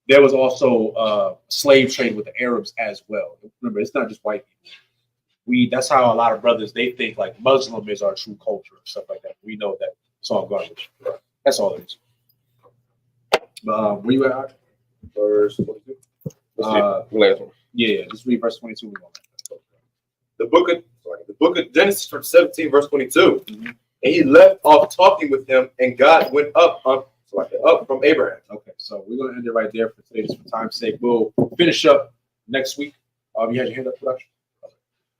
There was also slave trade with the Arabs as well. Remember, it's not just white people. That's how a lot of brothers they think like Muslim is our true culture and stuff like that. We know that it's all garbage. That's all it is. Where you at?
Verse 22.
Last one.
Yeah, just read verse 22.
The book of Genesis, chapter 17, verse 22. Mm-hmm. And he left off talking with him, and God went up from Abraham.
Okay, so we're gonna end it right there for today, just for time's sake. We'll finish up next week. You had your hand up, production.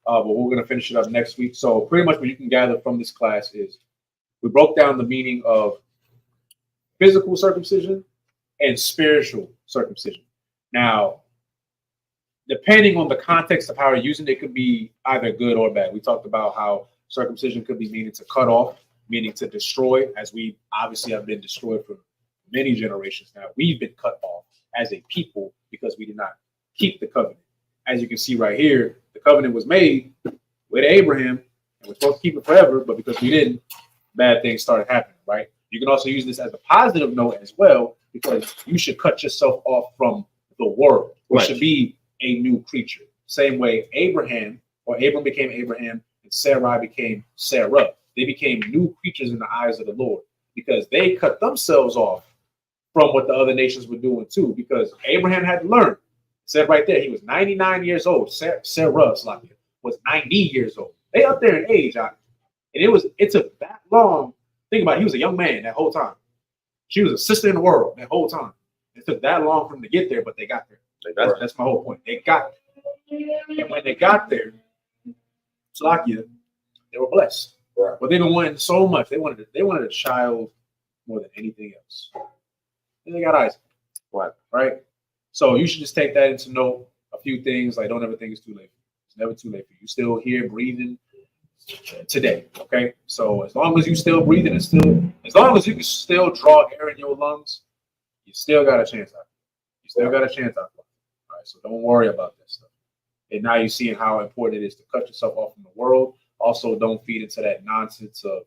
But we're gonna finish it up next week. So pretty much what you can gather from this class is we broke down the meaning of physical circumcision and spiritual circumcision. Now, depending on the context of how you're using it, it could be either good or bad. We talked about how circumcision could be meaning to cut off, meaning to destroy, as we obviously have been destroyed for many generations now. We've been cut off as a people because we did not keep the covenant. As you can see right here, the covenant was made with Abraham, and we're supposed to keep it forever, but because we didn't, bad things started happening, right? You can also use this as a positive note as well, because you should cut yourself off from the world. You should be a new creature. Same way Abram became Abraham, and and Sarai became Sarah. They became new creatures in the eyes of the Lord because they cut themselves off from what the other nations were doing too. Because Abraham had to learn. It said right there, he was 99 years old. Sarah was 90 years old. They up there in age, and it took that long. Think about it, he was a young man that whole time. She was a sister in the world that whole time. It took that long for them to get there, but they got there. That's my whole point. They got there. And when they got there, Salakia, they were blessed.
Right.
But they've been wanting so much. They wanted a child more than anything else. And they got Isaac. Right? So you should just take that into note. A few things, like don't ever think it's too late. It's never too late for you. You're still here breathing today. Okay? So as long as you still breathing and as long as you can still draw air in your lungs, you still got a chance out. You still got a chance out. All right. So don't worry about that stuff. And now you're seeing how important it is to cut yourself off from the world. Also, don't feed into that nonsense of,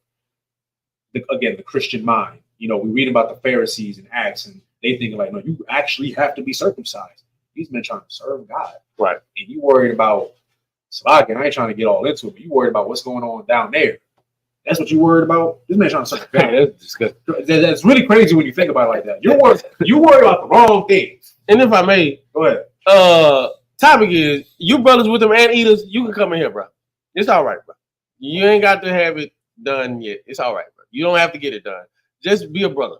the Christian mind. You know, we read about the Pharisees and Acts, and they think like, no, you actually have to be circumcised. These men trying to serve God.
Right.
And you worried about Slovakia. I ain't trying to get all into it, but you worried about what's going on down there. That's what you worried about? This man trying to serve God.
That's disgusting.
That's really crazy when you think about it like that. You worry about the wrong things.
And if I may,
Go ahead.
topic is, you brothers with them anteaters, you can come in here, bro. It's all right, bro. You ain't got to have it done yet. It's all right, bro. You don't have to get it done. Just be a brother.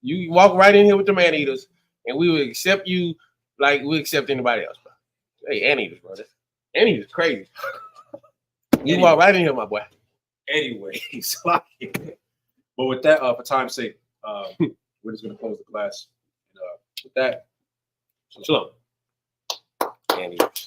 You walk right in here with the anteaters, and we will accept you like we accept anybody else, bro. Hey, anteaters, bro. Anteaters crazy. You walk right in here, my boy.
Anyways, but with that, for time's sake, we're just gonna close the class. And with that,
Shalom. Anteaters.